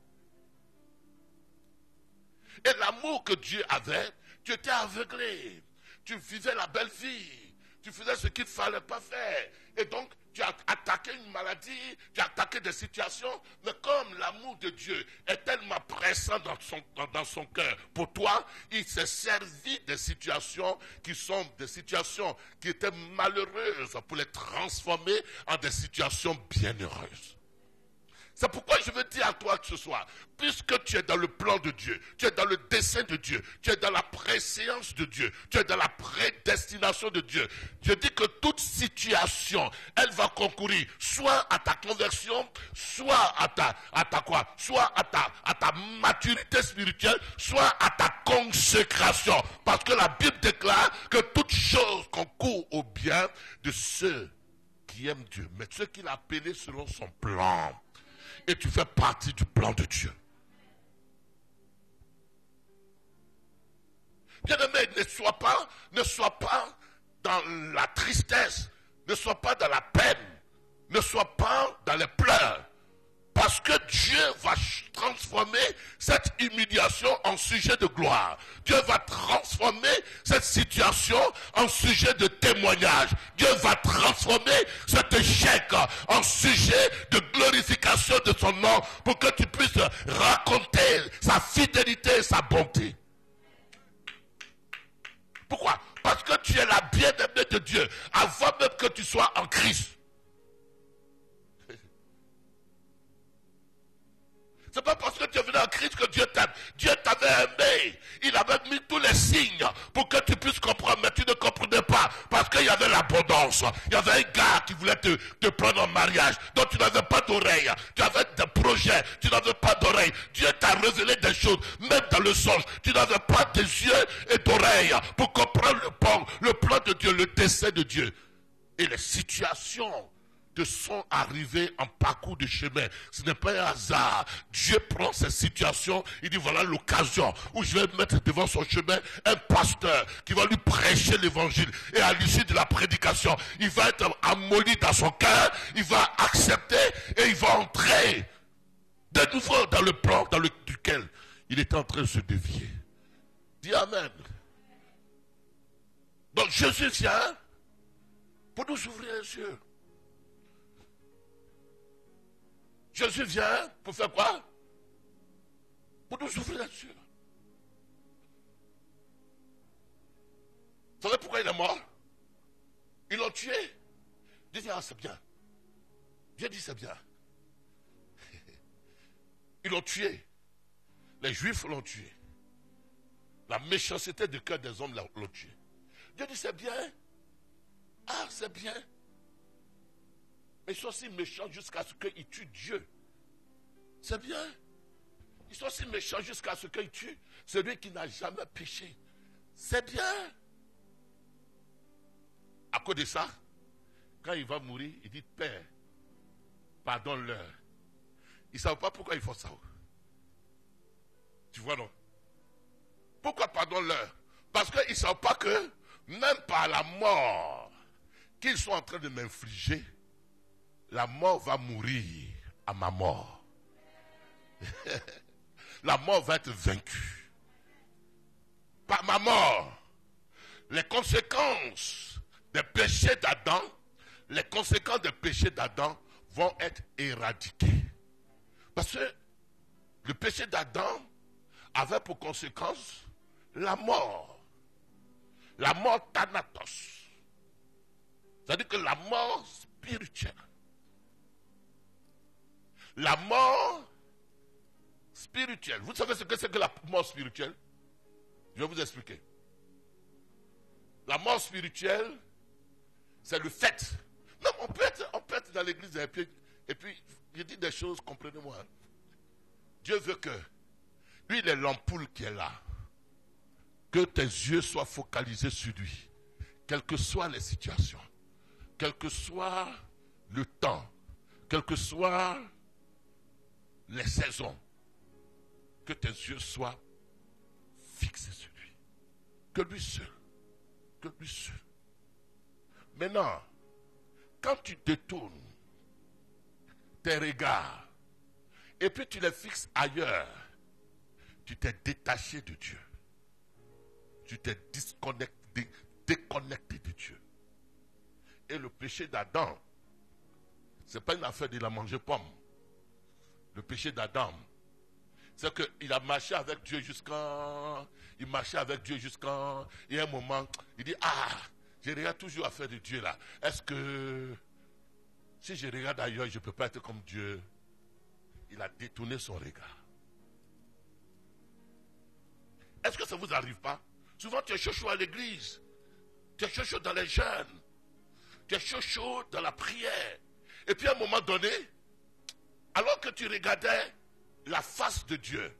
Et l'amour que Dieu avait, tu étais aveuglé. Tu vivais la belle vie. Tu faisais ce qu'il ne fallait pas faire. Et donc, tu as attaqué une maladie, tu as attaqué des situations. Mais comme l'amour de Dieu est tellement pressant dans son cœur, pour toi, il s'est servi des situations qui sont des situations qui étaient malheureuses pour les transformer en des situations bienheureuses. C'est pourquoi je veux dire à toi que ce soir, puisque tu es dans le plan de Dieu, tu es dans le dessein de Dieu, tu es dans la préséance de Dieu, tu es dans la prédestination de Dieu, je dis que toute situation, elle va concourir soit à ta conversion, soit à ta quoi, soit à ta maturité spirituelle, soit à ta consécration. Parce que la Bible déclare que toute chose concourt au bien de ceux qui aiment Dieu, mais ceux qu'il a appelés selon son plan. Et tu fais partie du plan de Dieu. Bien-aimé, ne sois pas dans la tristesse, ne sois pas dans la peine, ne sois pas dans les pleurs. Parce que Dieu va transformer cette humiliation en sujet de gloire. Dieu va transformer cette situation en sujet de témoignage. Dieu va transformer cet échec en sujet de glorification de son nom pour que tu puisses raconter sa fidélité et sa bonté. Pourquoi? Parce que tu es la bien-aimée de Dieu avant même que tu sois en Christ. C'est pas parce que tu es venu en Christ que Dieu t'aime. Dieu t'avait aimé. Il avait mis tous les signes pour que tu puisses comprendre. Mais tu ne comprenais pas. Parce qu'il y avait l'abondance. Il y avait un gars qui voulait te prendre en mariage. Donc tu n'avais pas d'oreille. Tu avais des projets. Tu n'avais pas d'oreille. Dieu t'a révélé des choses. Même dans le songe. Tu n'avais pas des yeux et d'oreilles pour comprendre le plan de Dieu, le dessein de Dieu. Et les situations te sont arrivés en parcours de chemin. Ce n'est pas un hasard. Dieu prend ces situations, il dit voilà l'occasion où je vais mettre devant son chemin un pasteur qui va lui prêcher l'évangile. Et à l'issue de la prédication, il va être amolli dans son cœur, il va accepter et il va entrer de nouveau dans le plan duquel il était en train de se dévier. Dis Amen. Donc Jésus vient pour nous ouvrir les yeux. Jésus vient pour faire quoi? Pour nous ouvrir les yeux. Vous savez pourquoi il est mort? Ils l'ont tué. Dieu dit, ah c'est bien. Dieu dit c'est bien. Ils l'ont tué. Les Juifs l'ont tué. La méchanceté du cœur des hommes l'ont tué. Dieu dit c'est bien. Ah c'est bien. Mais ils sont aussi méchants jusqu'à ce qu'ils tuent Dieu. C'est bien. Ils sont aussi méchants jusqu'à ce qu'ils tuent celui qui n'a jamais péché. C'est bien. À cause de ça, quand il va mourir, il dit Père, pardonne-leur. Ils ne savent pas pourquoi ils font ça. Tu vois non? Pourquoi pardonne-leur? Parce qu'ils ne savent pas que même par la mort qu'ils sont en train de m'infliger, la mort va mourir à ma mort. La mort va être vaincue. Par ma mort, les conséquences des péchés d'Adam, les conséquences des péchés d'Adam vont être éradiquées. Parce que le péché d'Adam avait pour conséquence la mort. La mort thanatos. C'est-à-dire que la mort spirituelle. La mort spirituelle. Vous savez ce que c'est que la mort spirituelle? Je vais vous expliquer. La mort spirituelle, c'est le fait. Non, on peut être dans l'église et puis je dis des choses, comprenez-moi. Dieu veut que, lui, il est l'ampoule qui est là. Que tes yeux soient focalisés sur lui. Quelles que soient les situations, quel que soit le temps, quelles que soient les saisons, que tes yeux soient fixés sur lui. Que lui seul. Que lui seul. Maintenant, quand tu détournes tes regards et puis tu les fixes ailleurs, tu t'es détaché de Dieu. Tu t'es déconnecté de Dieu. Et le péché d'Adam, ce n'est pas une affaire de la manger pomme. Le péché d'Adam, c'est qu'il a marché avec Dieu jusqu'à... Il marchait avec Dieu jusqu'à... Et à un moment, il dit, je regarde toujours l'affaire de Dieu là. Est-ce que... Si je regarde ailleurs, je ne peux pas être comme Dieu. Il a détourné son regard. Est-ce que ça ne vous arrive pas? Souvent, tu es chaud à l'église. Tu es chaud dans les jeûnes. Tu es chaud dans la prière. Et puis à un moment donné, alors que tu regardais la face de Dieu,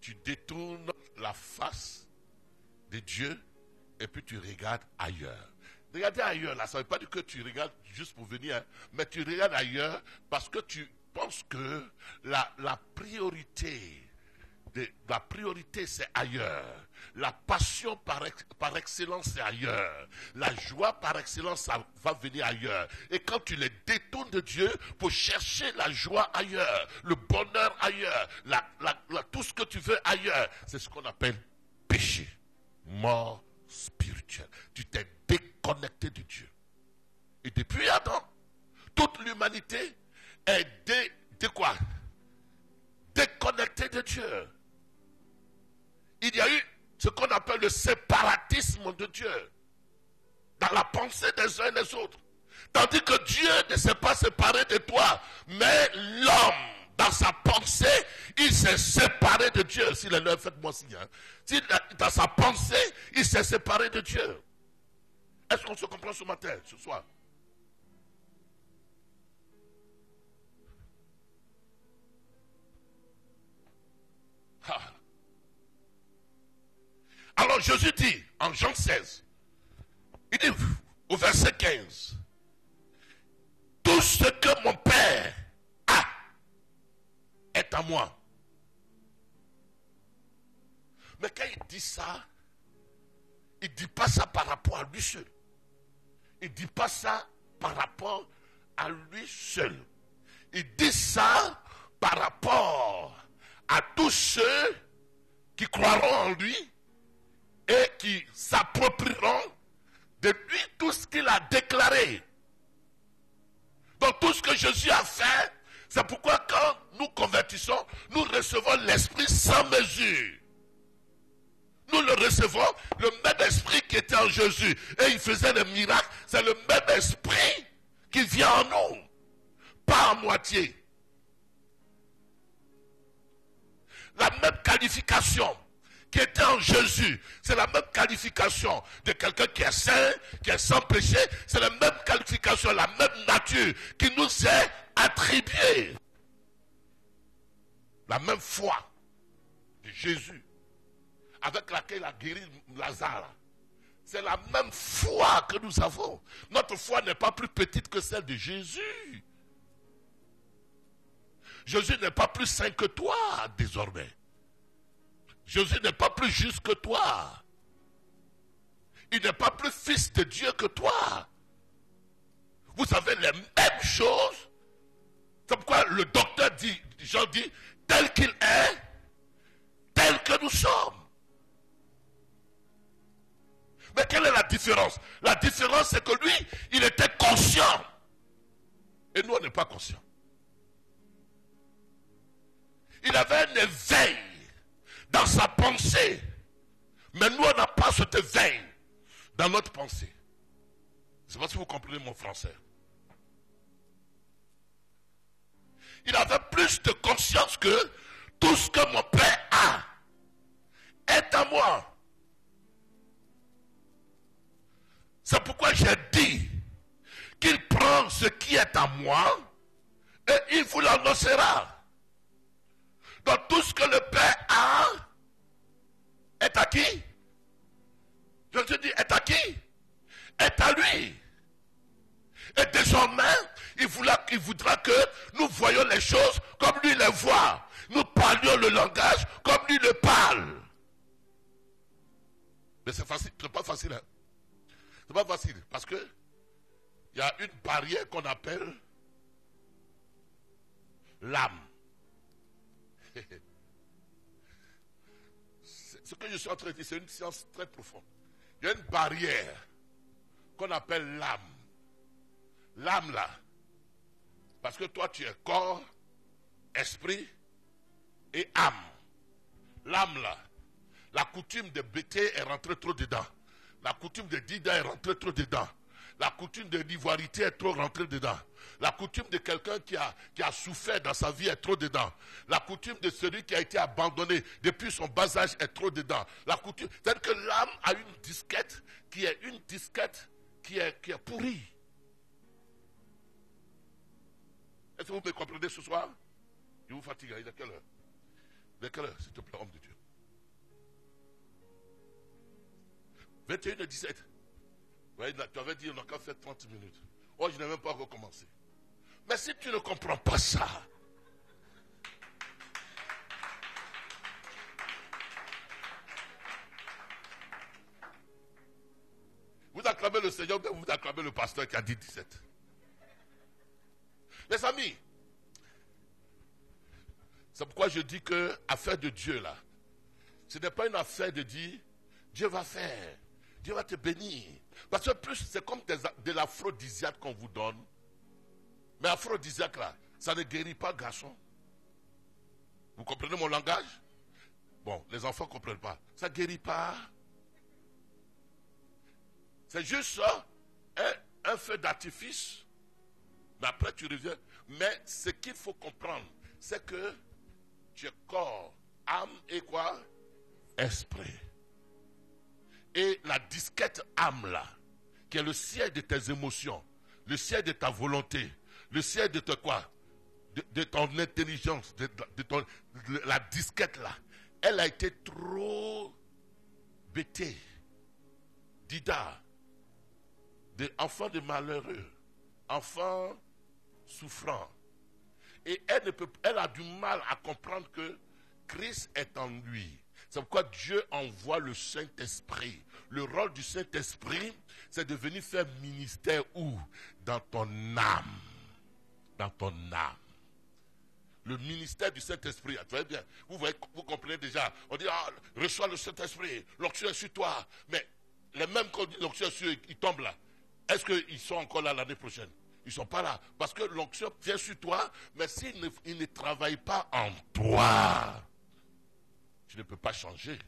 tu détournes la face de Dieu et puis tu regardes ailleurs. Regarder ailleurs, là, ça ne veut pas dire que tu regardes juste pour venir, hein, mais tu regardes ailleurs parce que tu penses que la priorité c'est ailleurs. La passion par excellence c'est ailleurs. La joie par excellence ça va venir ailleurs. Et quand tu les détournes de Dieu pour chercher la joie ailleurs, le bonheur ailleurs, tout ce que tu veux ailleurs, c'est ce qu'on appelle péché, mort spirituelle. Tu t'es déconnecté de Dieu. Et depuis Adam, toute l'humanité est déconnectée de Dieu. Il y a eu ce qu'on appelle le séparatisme de Dieu dans la pensée des uns et des autres. Tandis que Dieu ne s'est pas séparé de toi, mais l'homme, dans sa pensée, il s'est séparé de Dieu. S'il est là, faites-moi signe. Dans sa pensée, il s'est séparé de Dieu. Est-ce qu'on se comprend ce matin, ce soir? Alors Jésus dit, en Jean 16, il dit au verset 15, tout ce que mon Père a est à moi. Mais quand il dit ça, il ne dit pas ça par rapport à lui seul. Il ne dit pas ça par rapport à lui seul. Il dit ça par rapport à tous ceux qui croiront en lui et qui s'approprieront de lui tout ce qu'il a déclaré. Donc tout ce que Jésus a fait, c'est pourquoi quand nous convertissons, nous recevons l'Esprit sans mesure. Nous le recevons, le même esprit qui était en Jésus et il faisait des miracles, c'est le même esprit qui vient en nous, pas à moitié. La même qualification qui était en Jésus, c'est la même qualification de quelqu'un qui est saint, qui est sans péché, c'est la même qualification, la même nature qui nous est attribuée. La même foi de Jésus avec laquelle il a guéri Lazare. C'est la même foi que nous avons. Notre foi n'est pas plus petite que celle de Jésus. Jésus n'est pas plus saint que toi désormais. Jésus n'est pas plus juste que toi. Il n'est pas plus fils de Dieu que toi. Vous avez les mêmes choses. C'est pourquoi le docteur dit, Jean dit, tel qu'il est, tel que nous sommes. Mais quelle est la différence? La différence, c'est que lui, il était conscient. Et nous, on n'est pas conscient. Il avait un éveil dans sa pensée. Mais nous, on n'a pas cet éveil dans notre pensée. Je ne sais pas si vous comprenez mon français. Il avait plus de conscience que tout ce que mon Père a est à moi. C'est pourquoi j'ai dit qu'il prend ce qui est à moi et il vous l'annoncera. Donc tout ce que le Père a est à qui? désormais, il voudra que nous voyions les choses comme lui les voit. Nous parlions le langage comme lui le parle. Mais c'est facile, c'est pas facile. Hein? C'est pas facile parce que il y a une barrière qu'on appelle l'âme. Ce que je suis en train de dire, c'est une science très profonde. Il y a une barrière qu'on appelle l'âme. L'âme là, parce que toi tu es corps, esprit et âme. L'âme là, la coutume de Bété est rentrée trop dedans. La coutume de Dida est rentrée trop dedans. La coutume de l'ivoirité est trop rentrée dedans. La coutume de quelqu'un qui a souffert dans sa vie est trop dedans. La coutume de celui qui a été abandonné depuis son bas âge est trop dedans. La coutume, c'est-à-dire que l'âme a une disquette qui est pourrie. Est-ce que vous me comprenez ce soir? Je vous fatigue. Il est quelle heure? Il est quelle heure, s'il te plaît, homme de Dieu? 21h17. Ouais, tu avais dit on n'a qu'à faire 30 minutes. Oh, je n'ai même pas recommencé. Mais si tu ne comprends pas ça, vous acclamez le Seigneur, mais vous acclamez le pasteur qui a dit 17. Mes amis, c'est pourquoi je dis que affaire de Dieu là, ce n'est pas une affaire de dire Dieu va faire, Dieu va te bénir. Parce que plus c'est comme de l'aphrodisiaque qu'on vous donne. Mais aphrodisiaque là, ça ne guérit pas, garçon. Vous comprenez mon langage? Bon, les enfants ne comprennent pas. Ça ne guérit pas. C'est juste un feu d'artifice. Mais après tu reviens. Mais ce qu'il faut comprendre, c'est que tu es corps, âme et quoi? Esprit. Et la disquette âme là, qui est le siège de tes émotions, le siège de ta volonté, le siège de quoi? De ton intelligence, de la disquette là, elle a été trop bêtée. Dida, enfant de malheureux, enfant souffrant. Et elle a du mal à comprendre que Christ est en lui. C'est pourquoi Dieu envoie le Saint-Esprit. Le rôle du Saint-Esprit, c'est de venir faire ministère où? Dans ton âme. Dans ton âme. Le ministère du Saint-Esprit, très bien. Vous comprenez déjà. On dit, reçois le Saint-Esprit, l'onction est sur toi. Mais les mêmes qu'on dit l'onction est sur eux, ils tombent là. Est-ce qu'ils sont encore là l'année prochaine? Ils ne sont pas là. Parce que l'onction vient sur toi, mais s'il ne travaille pas en toi, tu ne peux pas changer.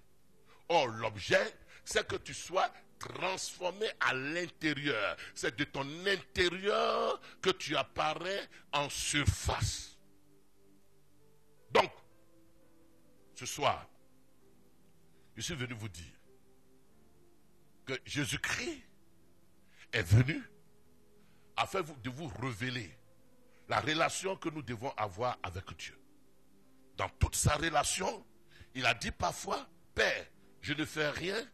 Or, l'objet, c'est que tu sois transformé à l'intérieur. C'est de ton intérieur que tu apparais en surface. Donc, ce soir, je suis venu vous dire que Jésus-Christ est venu afin de vous révéler la relation que nous devons avoir avec Dieu. Dans toute sa relation, il a dit parfois, Père, je ne fais rien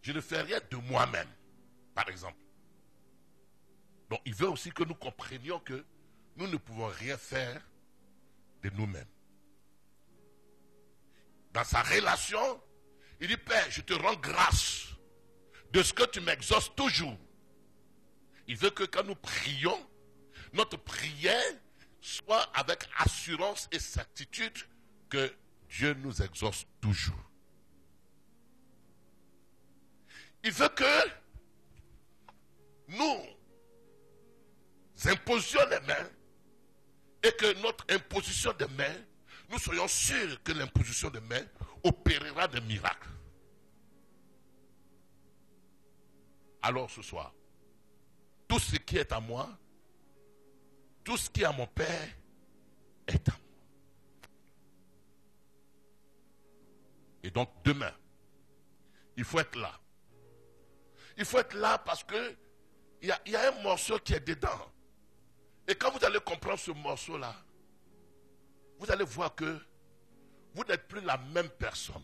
de moi-même, par exemple. Donc il veut aussi que nous comprenions que nous ne pouvons rien faire de nous-mêmes. Dans sa relation, il dit, Père, je te rends grâce de ce que tu m'exauces toujours. Il veut que quand nous prions, notre prière soit avec assurance et certitude que Dieu nous exauce toujours. Il veut que nous imposions les mains et que notre imposition de main, nous soyons sûrs que l'imposition de main opérera des miracles. Alors ce soir, tout ce qui est à moi, tout ce qui est à mon Père est à moi. Et donc demain, il faut être là. Il faut être là parce que il y a un morceau qui est dedans. Et quand vous allez comprendre ce morceau-là, vous allez voir que vous n'êtes plus la même personne.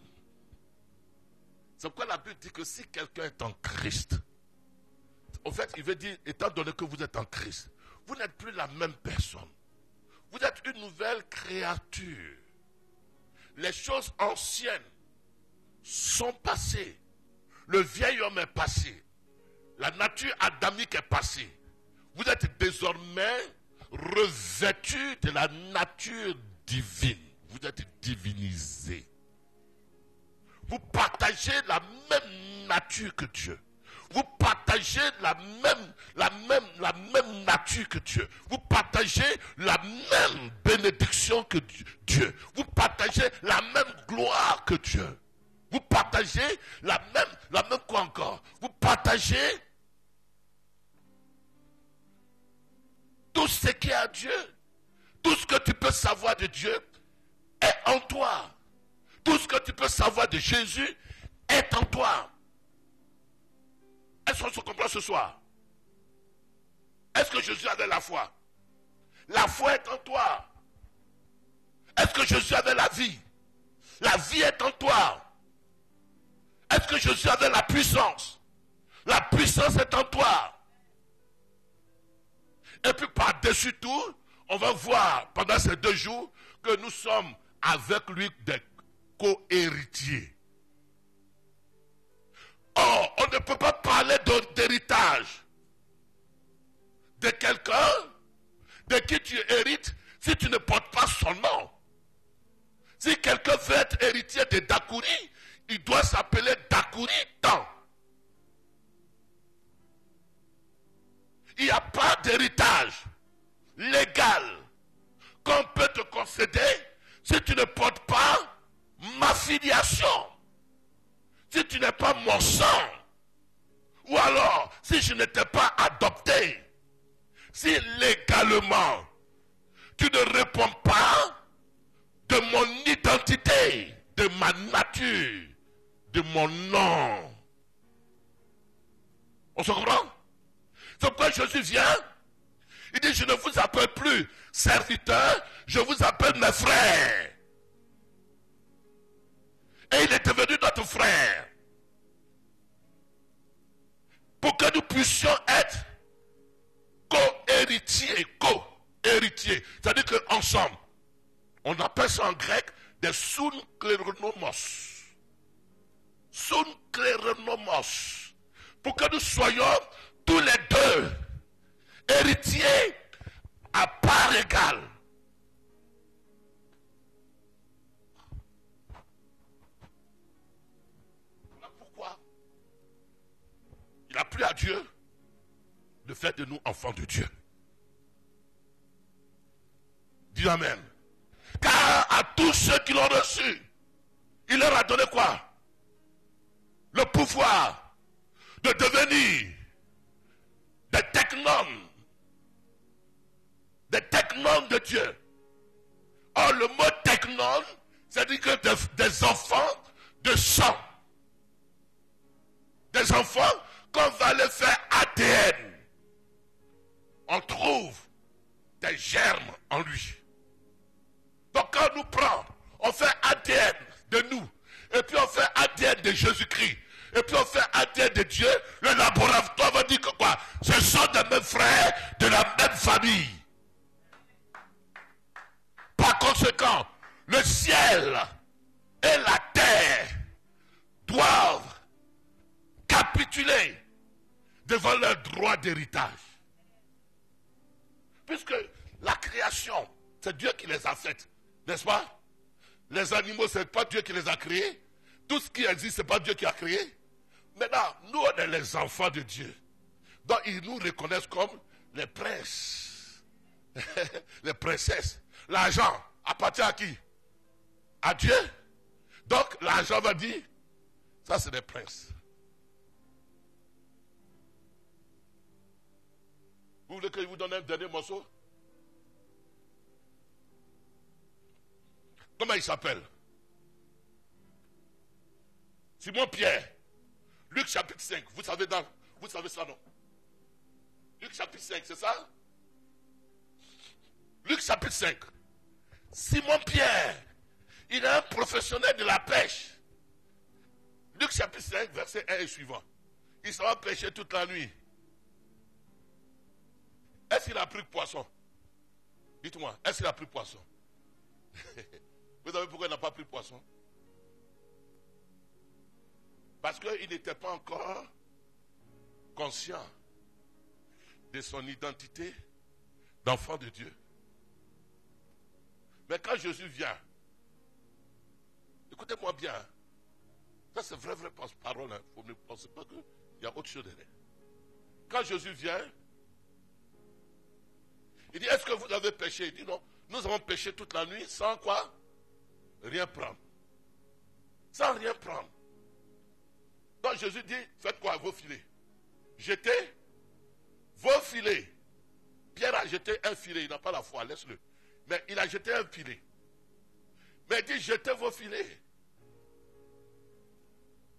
C'est pourquoi la Bible dit que si quelqu'un est en Christ, En fait, il veut dire, étant donné que vous êtes en Christ, vous n'êtes plus la même personne. Vous êtes une nouvelle créature. Les choses anciennes sont passées. Le vieil homme est passé. La nature adamique est passée. Vous êtes désormais revêtu de la nature divine. Vous êtes divinisé. Vous partagez la même nature que Dieu. Vous partagez la même nature que Dieu. Vous partagez la même bénédiction que Dieu. Vous partagez la même gloire que Dieu. Vous partagez la même quoi encore? Vous partagez tout ce qui est à Dieu. Tout ce que tu peux savoir de Dieu est en toi. Tout ce que tu peux savoir de Jésus est en toi. Est-ce qu'on se comprend ce soir? Est-ce que Jésus avait la foi? La foi est en toi. Est-ce que Jésus avait la vie? La vie est en toi. Est-ce que Jésus avait la puissance? La puissance est en toi. Et puis par-dessus tout, on va voir pendant ces 2 jours que nous sommes avec lui des co-héritiers. Or, on ne peut pas parler d'héritage de quelqu'un de qui tu hérites si tu ne portes pas son nom. Si quelqu'un veut être héritier de Dakouri, il doit s'appeler Dakouri Tan. Il n'y a pas d'héritage légal qu'on peut te concéder si tu ne portes pas ma filiation. Si tu n'es pas mon sang, ou alors si je n'étais pas adopté, si légalement tu ne réponds pas de mon identité, de ma nature, de mon nom. On se comprend? C'est pourquoi Jésus vient, il dit, je ne vous appelle plus serviteur, je vous appelle mes frères. Et il est devenu notre frère. Pour que nous puissions être co-héritiers. C'est-à-dire qu'ensemble, on appelle ça en grec des soukleronomos. Soukleronomos. Pour que nous soyons tous les deux héritiers à part égale. Il a plu à Dieu de faire de nous enfants de Dieu. Dis Amen. Car à tous ceux qui l'ont reçu, il leur a donné quoi? Le pouvoir de devenir des technomes de Dieu. Or, le mot technome, c'est-à-dire que des enfants de sang. Des enfants qu'on va les faire ADN. On trouve des germes en lui. Donc quand on nous prend, on fait ADN de nous. Et puis on fait ADN de Jésus-Christ. Et puis on fait ADN de Dieu. Le laboratoire va dire que quoi? Ce sont des mêmes frères de la même famille. Par conséquent, le ciel et la terre doivent capituler devant leur droit d'héritage. Puisque la création, c'est Dieu qui les a faites, n'est-ce pas? Les animaux, c'est pas Dieu qui les a créés. Tout ce qui existe, c'est pas Dieu qui a créé. Maintenant, nous, on est les enfants de Dieu. Donc, ils nous reconnaissent comme les princes, les princesses. L'argent appartient à qui? À Dieu. Donc, l'argent va dire, ça c'est des princes. Vous voulez que je vous donne un dernier morceau? Comment il s'appelle? Simon Pierre. Luc chapitre 5. Vous savez ça, non? Luc chapitre 5, c'est ça? Luc chapitre 5. Simon Pierre, il est un professionnel de la pêche. Luc chapitre 5, verset 1 et suivant. Il s'en va pêcher toute la nuit. Est-ce qu'il a pris poisson? Dites-moi, est-ce qu'il a pris poisson? Vous savez pourquoi il n'a pas pris poisson? Parce qu'il n'était pas encore conscient de son identité d'enfant de Dieu. Mais quand Jésus vient, écoutez-moi bien, ça c'est vraie parole, hein. Vous ne pensez pas qu'il y a autre chose derrière. Quand Jésus vient, il dit, est-ce que vous avez péché? Il dit non, nous avons péché toute la nuit sans quoi? Rien prendre. Sans rien prendre. Donc Jésus dit, faites quoi? Vos filets. Jetez vos filets. Pierre a jeté un filet, il n'a pas la foi, laisse-le. Mais il a jeté un filet. Mais il dit, jetez vos filets.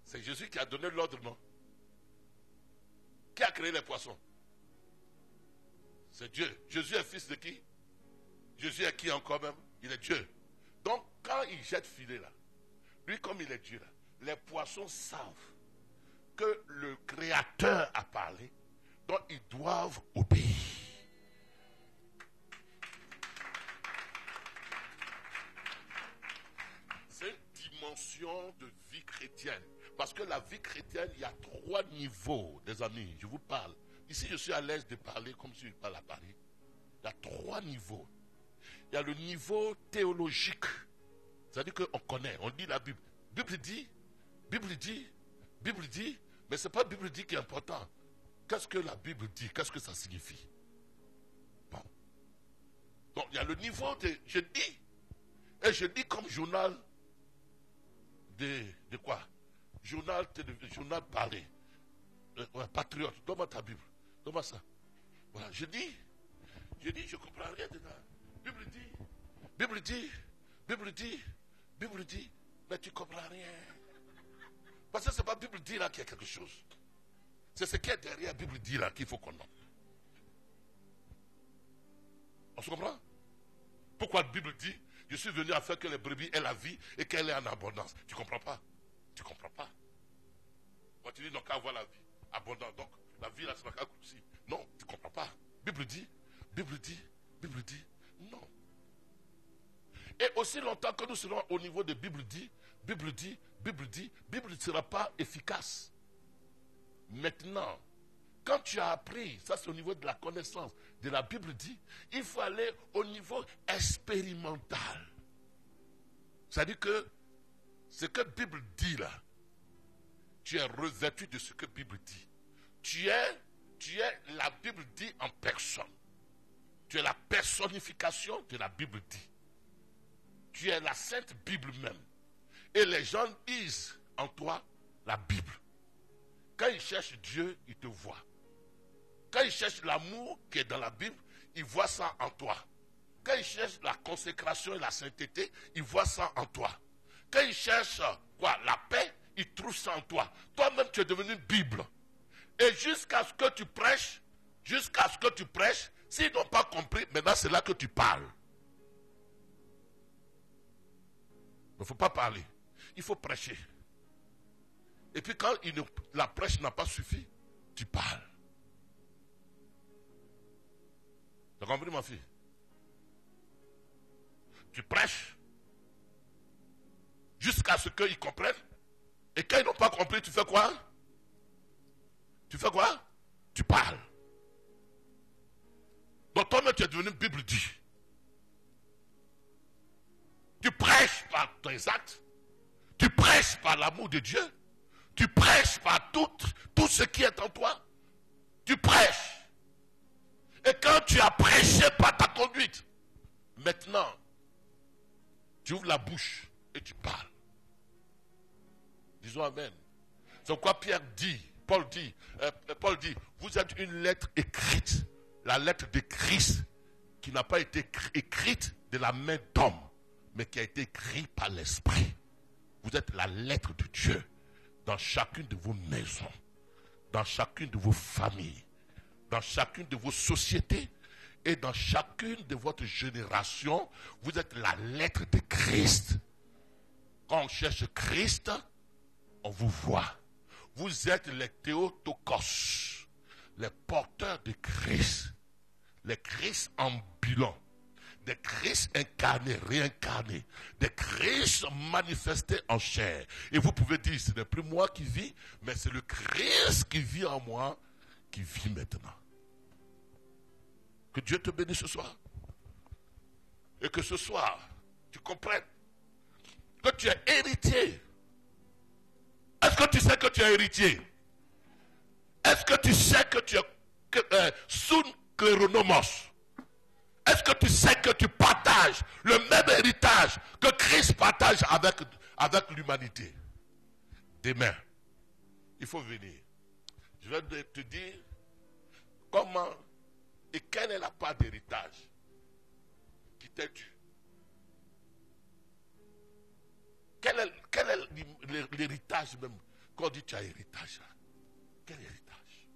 C'est Jésus qui a donné l'ordre, non? Qui a créé les poissons? C'est Dieu. Jésus est fils de qui? Jésus est qui encore même? Il est Dieu. Donc, quand il jette filet là, lui comme il est Dieu là, les poissons savent que le Créateur a parlé, donc ils doivent obéir. C'est une dimension de vie chrétienne. Parce que la vie chrétienne, il y a 3 niveaux, des amis, je vous parle. Ici, je suis à l'aise de parler comme si je parle à Paris. Il y a 3 niveaux. Il y a le niveau théologique. C'est-à-dire qu'on connaît, on lit la Bible. Bible dit, mais ce n'est pas la Bible dit qui est important. Qu'est-ce que la Bible dit? Qu'est-ce que ça signifie? Bon. Donc, il y a le niveau de, je dis, et je dis comme journal de quoi? Journal parlé. Patriote, donne-moi ta Bible. Donne-moi ça. Voilà, je dis, je ne comprends rien dedans. Bible dit, mais tu ne comprends rien. Parce que ce n'est pas Bible dit là qu'il y a quelque chose. C'est ce qui est derrière Bible dit là qu'il faut qu'on note. On se comprend? Pourquoi la Bible dit, je suis venu afin que les brebis aient la vie et qu'elle est en abondance. Tu ne comprends pas? Tu ne comprends pas. Quand tu dis, non, qu'à avoir la vie abondante, donc la vie là, c'est pas aussi. Non, tu ne comprends pas. Bible dit, non. Et aussi longtemps que nous serons au niveau de Bible ne sera pas efficace. Maintenant, quand tu as appris, ça c'est au niveau de la connaissance de la Bible dit, il faut aller au niveau expérimental. C'est-à-dire que ce que la Bible dit là, tu es revêtu de ce que la Bible dit. Tu es la Bible dit en personne. Tu es la personnification de la Bible dit. Tu es la Sainte Bible même. Et les gens lisent en toi la Bible. Quand ils cherchent Dieu, ils te voient. Quand ils cherchent l'amour qui est dans la Bible, ils voient ça en toi. Quand ils cherchent la consécration et la sainteté, ils voient ça en toi. Quand ils cherchent quoi, la paix, ils trouvent ça en toi. Toi-même, tu es devenu Bible. Et jusqu'à ce que tu prêches, s'ils n'ont pas compris, maintenant c'est là que tu parles. Il ne faut pas parler. Il faut prêcher. Et puis quand la prêche n'a pas suffi, tu parles. Tu as compris ma fille? Tu prêches jusqu'à ce qu'ils comprennent. Et quand ils n'ont pas compris, tu fais quoi? Tu parles. Donc toi-même tu es devenu Bible dit. Tu prêches par tes actes. Tu prêches par l'amour de Dieu. Tu prêches par tout ce qui est en toi. Tu prêches. Et quand tu as prêché par ta conduite, maintenant, tu ouvres la bouche et tu parles. Disons Amen. C'est pourquoi Paul dit, vous êtes une lettre écrite. La lettre de Christ qui n'a pas été écrite de la main d'homme, mais qui a été écrite par l'Esprit. Vous êtes la lettre de Dieu dans chacune de vos maisons, dans chacune de vos familles, dans chacune de vos sociétés et dans chacune de votre génération. Vous êtes la lettre de Christ. Quand on cherche Christ, on vous voit. Vous êtes les Théotokos, les porteurs de Christ, les Christ ambulants, des Christ incarnés, réincarnés, des Christ manifestés en chair. Et vous pouvez dire, ce n'est plus moi qui vis, mais c'est le Christ qui vit en moi, qui vit maintenant. Que Dieu te bénisse ce soir. Et que ce soir, tu comprennes que tu es héritier. Est-ce que tu sais que tu es héritier? Est-ce que tu sais que tu es sun kleronomos? Est-ce que tu sais que tu partages le même héritage que Christ partage avec l'humanité? Demain, il faut venir. Je vais te dire comment et quelle est la part d'héritage qui t'est due. Quel est l'héritage même? Quand on dit tu as héritage, quel héritage?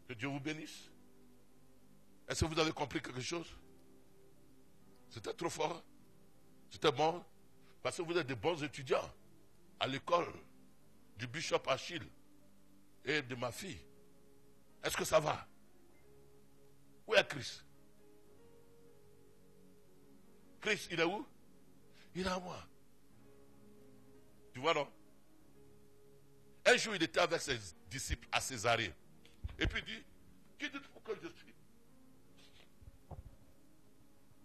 Que Dieu vous bénisse. Est-ce que vous avez compris quelque chose? C'était trop fort. C'était bon. Parce que vous êtes des bons étudiants à l'école du bishop Achille et de ma fille. Est-ce que ça va? Où est Christ? Christ, il est où? Il est à moi. Tu vois, non? Un jour, il était avec ses disciples à Césarée. Et puis il dit, qui dites-vous que je suis?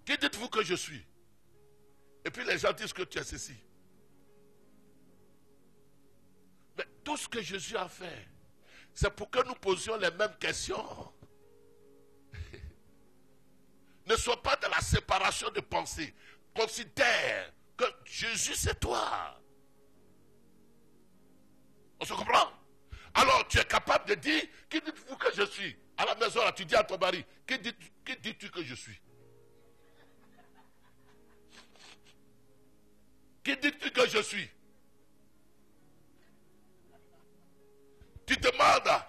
Qui dites-vous que je suis? Et puis les gens disent que tu es ceci. Mais tout ce que Jésus a fait, c'est pour que nous posions les mêmes questions. Ne sois pas dans la séparation de pensée. Considère que Jésus c'est toi. On se comprend? Alors tu es capable de dire, qui dites-vous que je suis? À la maison, là, tu dis à ton mari, qui dis-tu que je suis? Qui dis-tu que je suis? Tu demandes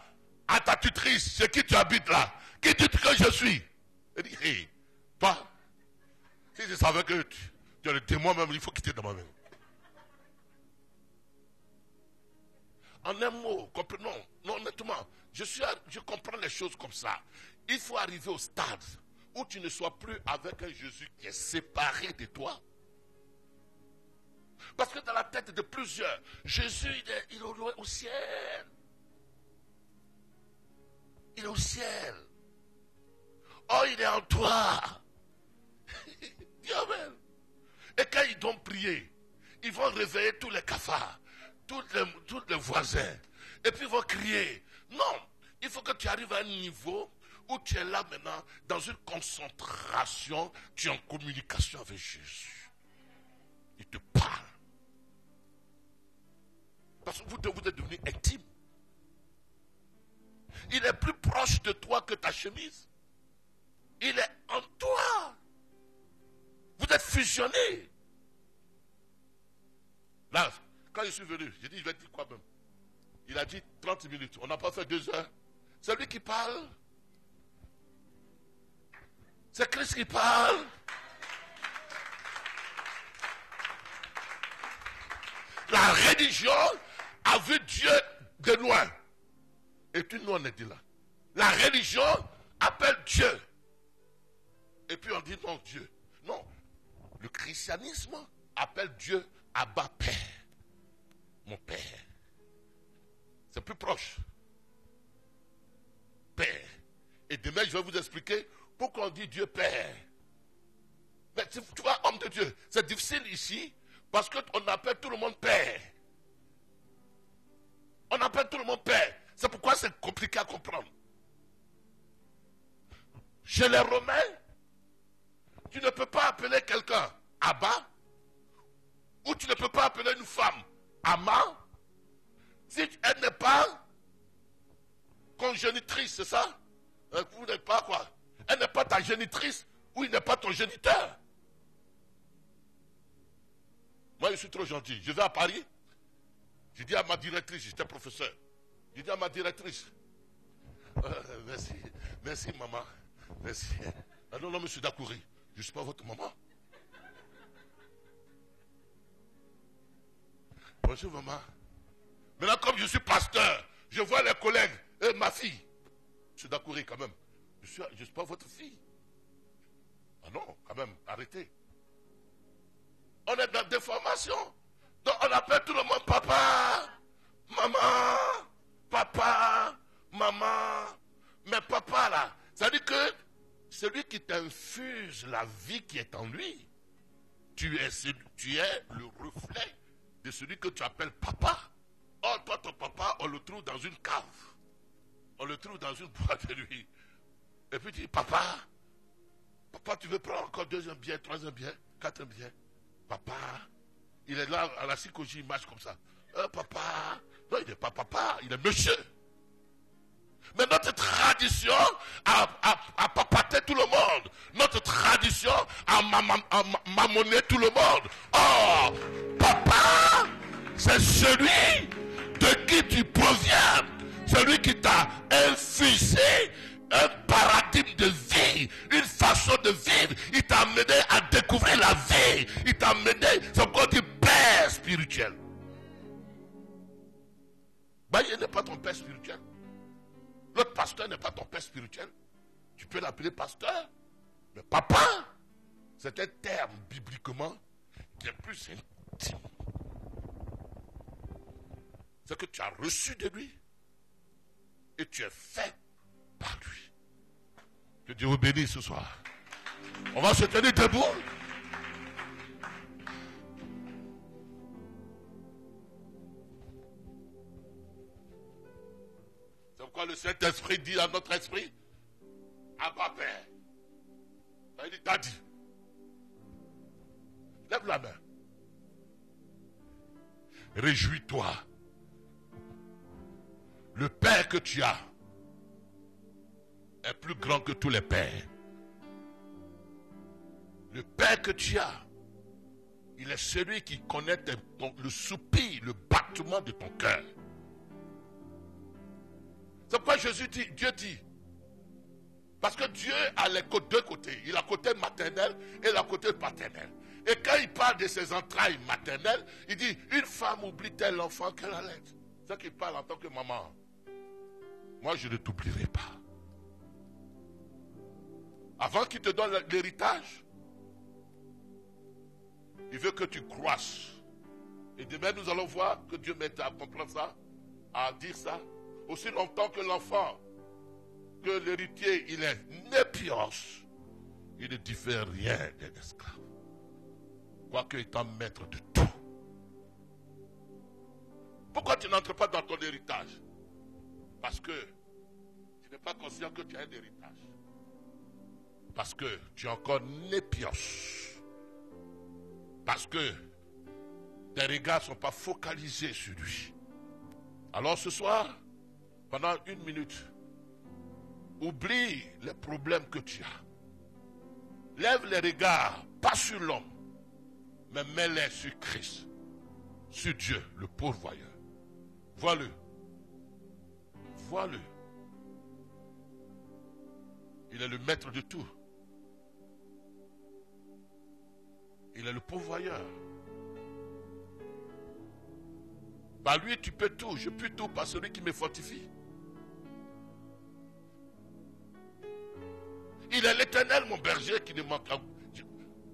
à ta tutrice chez qui tu habites là, qui dis-tu que je suis? Elle dit, hey, toi, si je savais que tu es le témoin même, il faut quitter de moi-même. En un mot, comprenons, non, honnêtement, je comprends les choses comme ça. Il faut arriver au stade où tu ne sois plus avec un Jésus qui est séparé de toi. Parce que dans la tête de plusieurs, Jésus, il est au ciel. Il est au ciel. Oh, il est en toi. Dis amen. Et quand ils vont prier, ils vont réveiller tous les cafards, tous les voisins. Et puis ils vont crier. Non, il faut que tu arrives à un niveau où tu es là maintenant, dans une concentration, tu es en communication avec Jésus. Il te parle. Parce que vous êtes devenus intimes. Il est plus proche de toi que ta chemise. Il est en toi. Vous êtes fusionnés. Là, quand je suis venu, j'ai dit, je vais dire quoi même? Il a dit 30 minutes. On n'a pas fait 2 heures. C'est lui qui parle. C'est Christ qui parle. La religion a vu Dieu de loin. Et puis nous on est dit là. La religion appelle Dieu. Et puis on dit non Dieu. Non. Le christianisme appelle Dieu Abba Père. Mon Père. C'est plus proche. Père. Et demain je vais vous expliquer pourquoi on dit Dieu Père. Mais tu vois, homme de Dieu, c'est difficile ici parce qu'on appelle tout le monde Père. On appelle tout le monde Père. C'est pourquoi c'est compliqué à comprendre. Chez les Romains, tu ne peux pas appeler quelqu'un Abba, ou tu ne peux pas appeler une femme Ama, si elle n'est pas congénitrice, c'est ça? Vous n'êtes pas quoi? Elle n'est pas ta génitrice, ou il n'est pas ton géniteur. Moi, je suis trop gentil. Je vais à Paris, je dis à ma directrice, j'étais professeur, je dis à ma directrice, merci maman, merci. Ah non, monsieur Dakouri, je ne suis pas votre maman. Bonjour maman. Maintenant, comme je suis pasteur, je vois les collègues, ma fille, monsieur Dakouré, quand même. Je ne suis pas votre fille. Ah non, quand même, arrêtez. On est dans des formations. Donc on appelle tout le monde papa, maman, papa, maman. Mais papa là, ça veut dire que celui qui t'infuse la vie qui est en lui, tu es le reflet de celui que tu appelles papa. Or, toi, ton papa, on le trouve dans une cave. On le trouve dans une boîte de nuit. Et puis tu dis, papa, tu veux prendre encore deuxième bien, troisième bien, quatrième bien. Papa, il est là à la psychologie, il marche comme ça. Papa, non, il n'est pas papa, il est monsieur. Mais notre tradition a papaté tout le monde. Notre tradition a mamonné tout le monde. Oh, papa, c'est celui de qui tu proviens. Celui qui t'a infusé un paradigme de vie, une façon de vivre. Il t'a amené à découvrir la vie. Il t'a amené, c'est encore du père spirituel. Il n'est pas ton père spirituel. L'autre pasteur n'est pas ton père spirituel. Tu peux l'appeler pasteur. Mais papa, c'est un terme bibliquement qui est plus intime. C'est que tu as reçu de lui et tu es fait par lui. Que Dieu vous bénisse ce soir. On va se tenir debout. C'est pourquoi le Saint-Esprit dit à notre esprit, Abba Père. Il dit, Daddy. Lève la main. Réjouis-toi. Le Père que tu as est plus grand que tous les pères. Le Père que tu as, il est celui qui connaît le soupir, le battement de ton cœur. C'est pourquoi Dieu dit, parce que Dieu a les deux côtés. Il a le côté maternel et le côté paternel. Et quand il parle de ses entrailles maternelles, il dit, une femme oublie-t-elle l'enfant qu'elle allait? C'est ce qu'il parle en tant que maman. Moi, je ne t'oublierai pas. Avant qu'il te donne l'héritage, il veut que tu croisses. Et demain, nous allons voir que Dieu m'aide à comprendre ça, à dire ça. Aussi longtemps que l'enfant, que l'héritier, il est népios, il ne diffère rien d'un esclave. Quoique étant maître de tout. Pourquoi tu n'entres pas dans ton héritage? Parce que tu n'es pas conscient que tu as un héritage. Parce que tu es encore népios. Parce que tes regards ne sont pas focalisés sur lui. Alors ce soir, pendant 1 minute, oublie les problèmes que tu as. Lève les regards, pas sur l'homme, mais mets-les sur Christ, sur Dieu, le pourvoyeur. Vois-le. Vois-le. Il est le maître de tout. Il est le pourvoyeur. Par lui, tu peux tout. Je peux tout par celui qui me fortifie. Il est l'Éternel, mon berger, qui ne manque,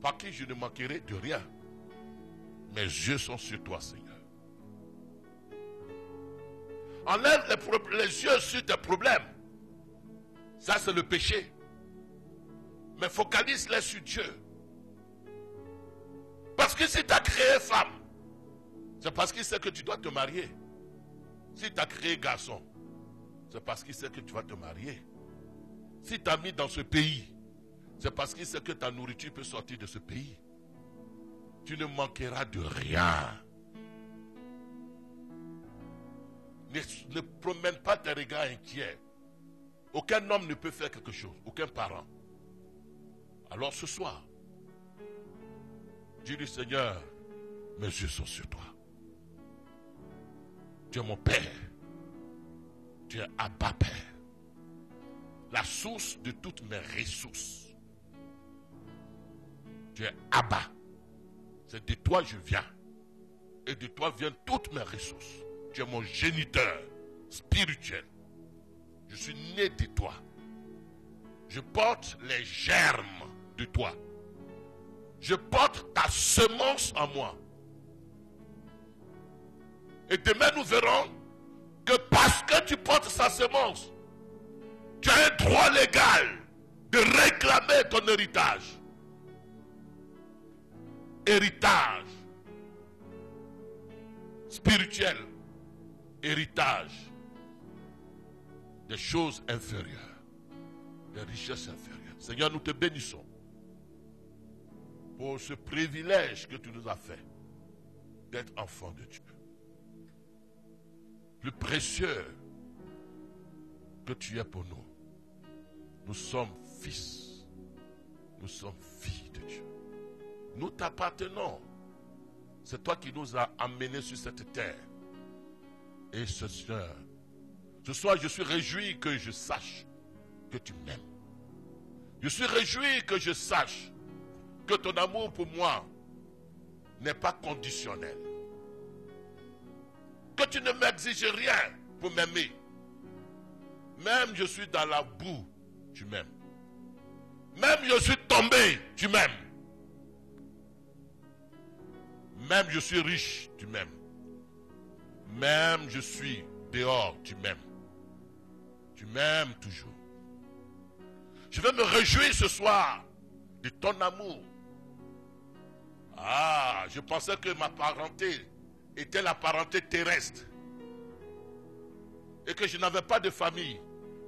par qui je ne manquerai de rien. Mes yeux sont sur toi, Seigneur. Enlève les yeux sur tes problèmes. Ça, c'est le péché. Mais focalise-les sur Dieu. Parce que si tu as créé femme, c'est parce qu'il sait que tu dois te marier. Si tu as créé garçon, c'est parce qu'il sait que tu vas te marier. Si tu as mis dans ce pays, c'est parce qu'il sait que ta nourriture peut sortir de ce pays. Tu ne manqueras de rien. Ne promène pas tes regards inquiets. Aucun homme ne peut faire quelque chose, aucun parent. Alors ce soir, dis-lui, Seigneur, mes yeux sont sur toi. Tu es mon Père. Tu es Abba Père. La source de toutes mes ressources. Tu es Abba. C'est de toi je viens. Et de toi viennent toutes mes ressources. Tu es mon géniteur spirituel. Je suis né de toi. Je porte les germes de toi. Je porte ta semence en moi. Et demain nous verrons que parce que tu portes sa semence, tu as un droit légal de réclamer ton héritage. Héritage spirituel, héritage des choses inférieures, des richesses inférieures. Seigneur, nous te bénissons pour ce privilège que tu nous as fait d'être enfants de Dieu. Plus précieux que tu es pour nous. Nous sommes fils, nous sommes filles de Dieu. Nous t'appartenons. C'est toi qui nous as amenés sur cette terre. Et ce soir, je suis réjoui que je sache que tu m'aimes. Je suis réjoui que je sache que ton amour pour moi n'est pas conditionnel. Que tu ne m'exiges rien pour m'aimer. Même je suis dans la boue, tu m'aimes. Même je suis tombé, tu m'aimes. Même je suis riche, tu m'aimes. Même je suis dehors, tu m'aimes. Tu m'aimes toujours. Je vais me réjouir ce soir de ton amour. Ah, je pensais que ma parenté était la parenté terrestre. Et que je n'avais pas de famille.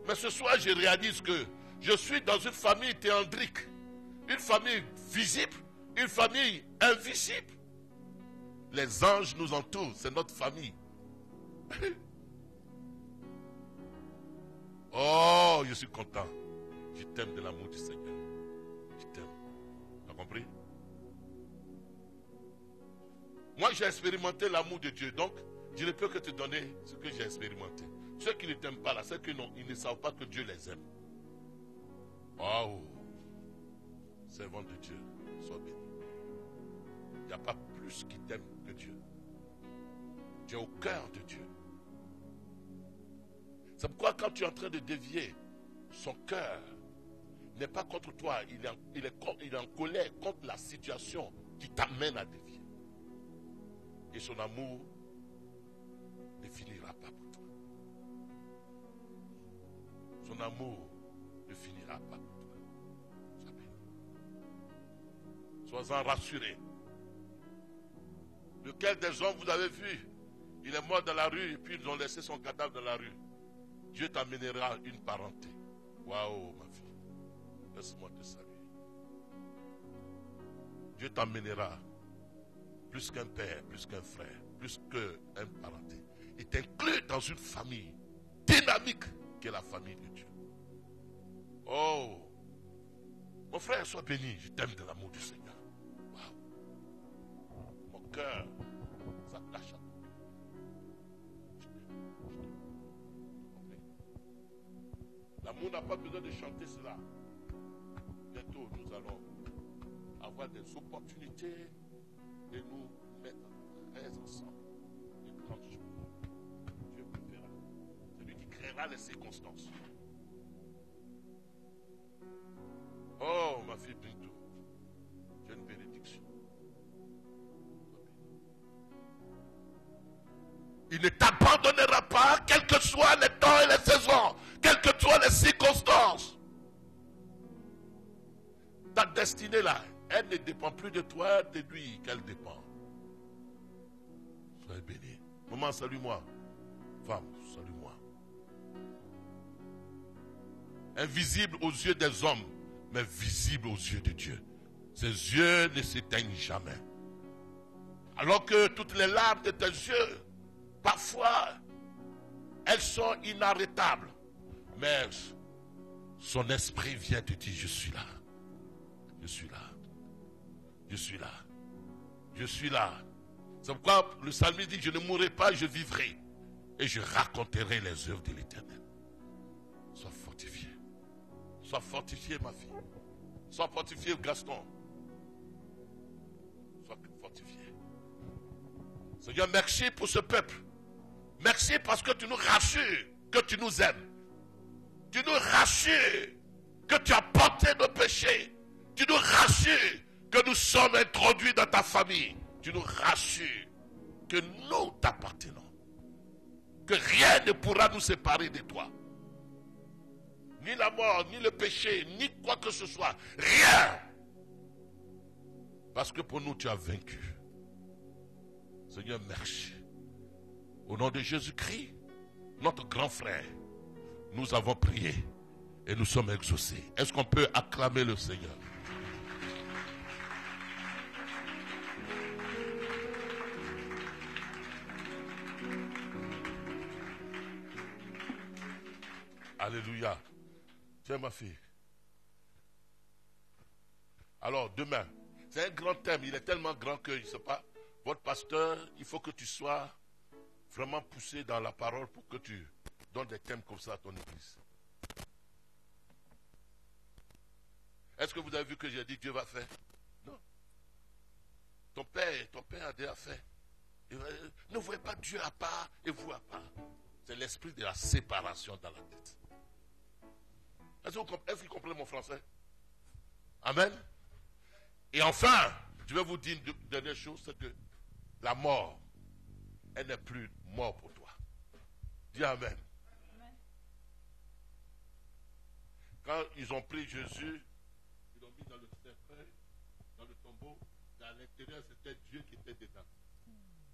Mais ce soir, je réalise que je suis dans une famille théandrique. Une famille visible, une famille invisible. Les anges nous entourent, c'est notre famille. Oh, je suis content. Je t'aime de l'amour du Seigneur. Je t'aime. Tu as compris? Moi, j'ai expérimenté l'amour de Dieu. Donc, je ne peux que te donner ce que j'ai expérimenté. Ceux qui ne t'aiment pas là, ceux qui ils ne savent pas que Dieu les aime. Waouh! Servant de Dieu, sois béni. Il n'y a pas plus qui t'aime que Dieu. Tu es au cœur de Dieu. C'est pourquoi quand tu es en train de dévier, son cœur n'est pas contre toi. Il est en colère contre la situation qui t'amène à dévier. Et son amour ne finira pas pour toi. Son amour ne finira pas pour toi. Sois béni. Sois-en rassuré. Lequel des hommes vous avez vu? Il est mort dans la rue et puis ils ont laissé son cadavre dans la rue. Dieu t'amènera une parenté. Waouh, ma fille. Laisse-moi te saluer. Dieu t'amènera plus qu'un père, plus qu'un frère, plus qu'un parenté. Il t'inclut dans une famille dynamique qui est la famille de Dieu. Oh, mon frère, sois béni. Je t'aime de l'amour du Seigneur. Waouh. Mon cœur s'attache à toi. L'amour n'a pas besoin de chanter cela. Bientôt, nous allons avoir des opportunités de nous mettre très ensemble. De grandes choses. Dieu le fera. C'est lui qui créera les circonstances. Oh, ma fille Bintou, tu as une bénédiction. Il ne t'abandonnera pas, quels que soient les temps et les saisons, quelles que soient les circonstances. Ta destinée là, elle ne dépend plus de toi, de lui qu'elle dépend. Sois béni. Maman, salue-moi. Femme, salue-moi. Invisible aux yeux des hommes, mais visible aux yeux de Dieu. Ses yeux ne s'éteignent jamais. Alors que toutes les larmes de tes yeux, parfois, elles sont inarrêtables. Mais son esprit vient te dire, je suis là. Je suis là. Je suis là. Je suis là. C'est pourquoi le psalmiste dit, je ne mourrai pas, je vivrai. Et je raconterai les œuvres de l'Éternel. Sois fortifié. Sois fortifié, ma fille. Sois fortifié, Gaston. Sois fortifié. Seigneur, merci pour ce peuple. Merci parce que tu nous rassures, que tu nous aimes. Tu nous rassures que tu as porté nos péchés. Tu nous rassures que nous sommes introduits dans ta famille. Tu nous rassures que nous t'appartenons. Que rien ne pourra nous séparer de toi. Ni la mort, ni le péché, ni quoi que ce soit. Rien. Parce que pour nous, tu as vaincu. Seigneur, merci. Au nom de Jésus-Christ, notre grand frère, nous avons prié et nous sommes exaucés. Est-ce qu'on peut acclamer le Seigneur? Alléluia. Tiens ma fille. Alors demain, c'est un grand thème, il est tellement grand que, je ne sais pas, votre pasteur, il faut que tu sois vraiment poussé dans la parole pour que tu donnes des thèmes comme ça à ton église. Est-ce que vous avez vu que j'ai dit Dieu va faire? Non. Ton père a déjà fait. Ne voyez pas Dieu à part et vous à part. C'est l'esprit de la séparation dans la tête. Est-ce que vous comprenez mon français? Amen. Et enfin, je vais vous dire une dernière chose, c'est que la mort, elle n'est plus mort pour toi. Dis Amen. Amen. Quand ils ont pris Jésus, ils l'ont mis dans le cercueil, dans le tombeau, à l'intérieur, c'était Dieu qui était dedans.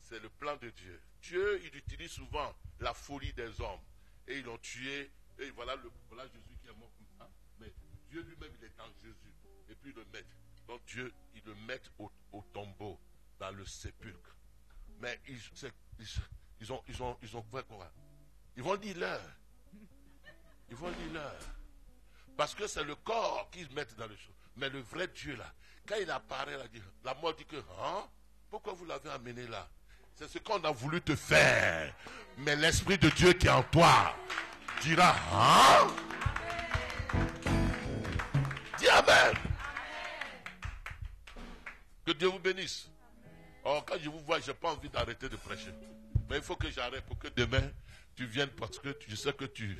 C'est le plan de Dieu. Dieu, il utilise souvent la folie des hommes. Et ils l'ont tué. Et voilà Jésus qui est mort comme ça. Mais Dieu lui-même, il est en Jésus. Et puis ils le mettent. Donc Dieu, ils le mettent au tombeau, dans le sépulcre. Mais ils ont fait quoi? Ils vont dire l'heure. Ils vont dire l'heure. Parce que c'est le corps qu'ils mettent dans le choses. Mais le vrai Dieu là, quand il apparaît, la mort dit que, pourquoi vous l'avez amené là? C'est ce qu'on a voulu te faire. Mais l'Esprit de Dieu qui est en toi dira, Dis Amen. Que Dieu vous bénisse. Or, quand je vous vois, je n'ai pas envie d'arrêter de prêcher. Mais il faut que j'arrête pour que demain, tu viennes parce que je sais que tu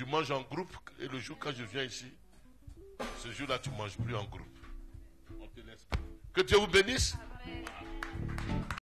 manges en groupe. Et le jour quand je viens ici, ce jour-là, tu ne manges plus en groupe. On te laisse. Que Dieu vous bénisse. Amen.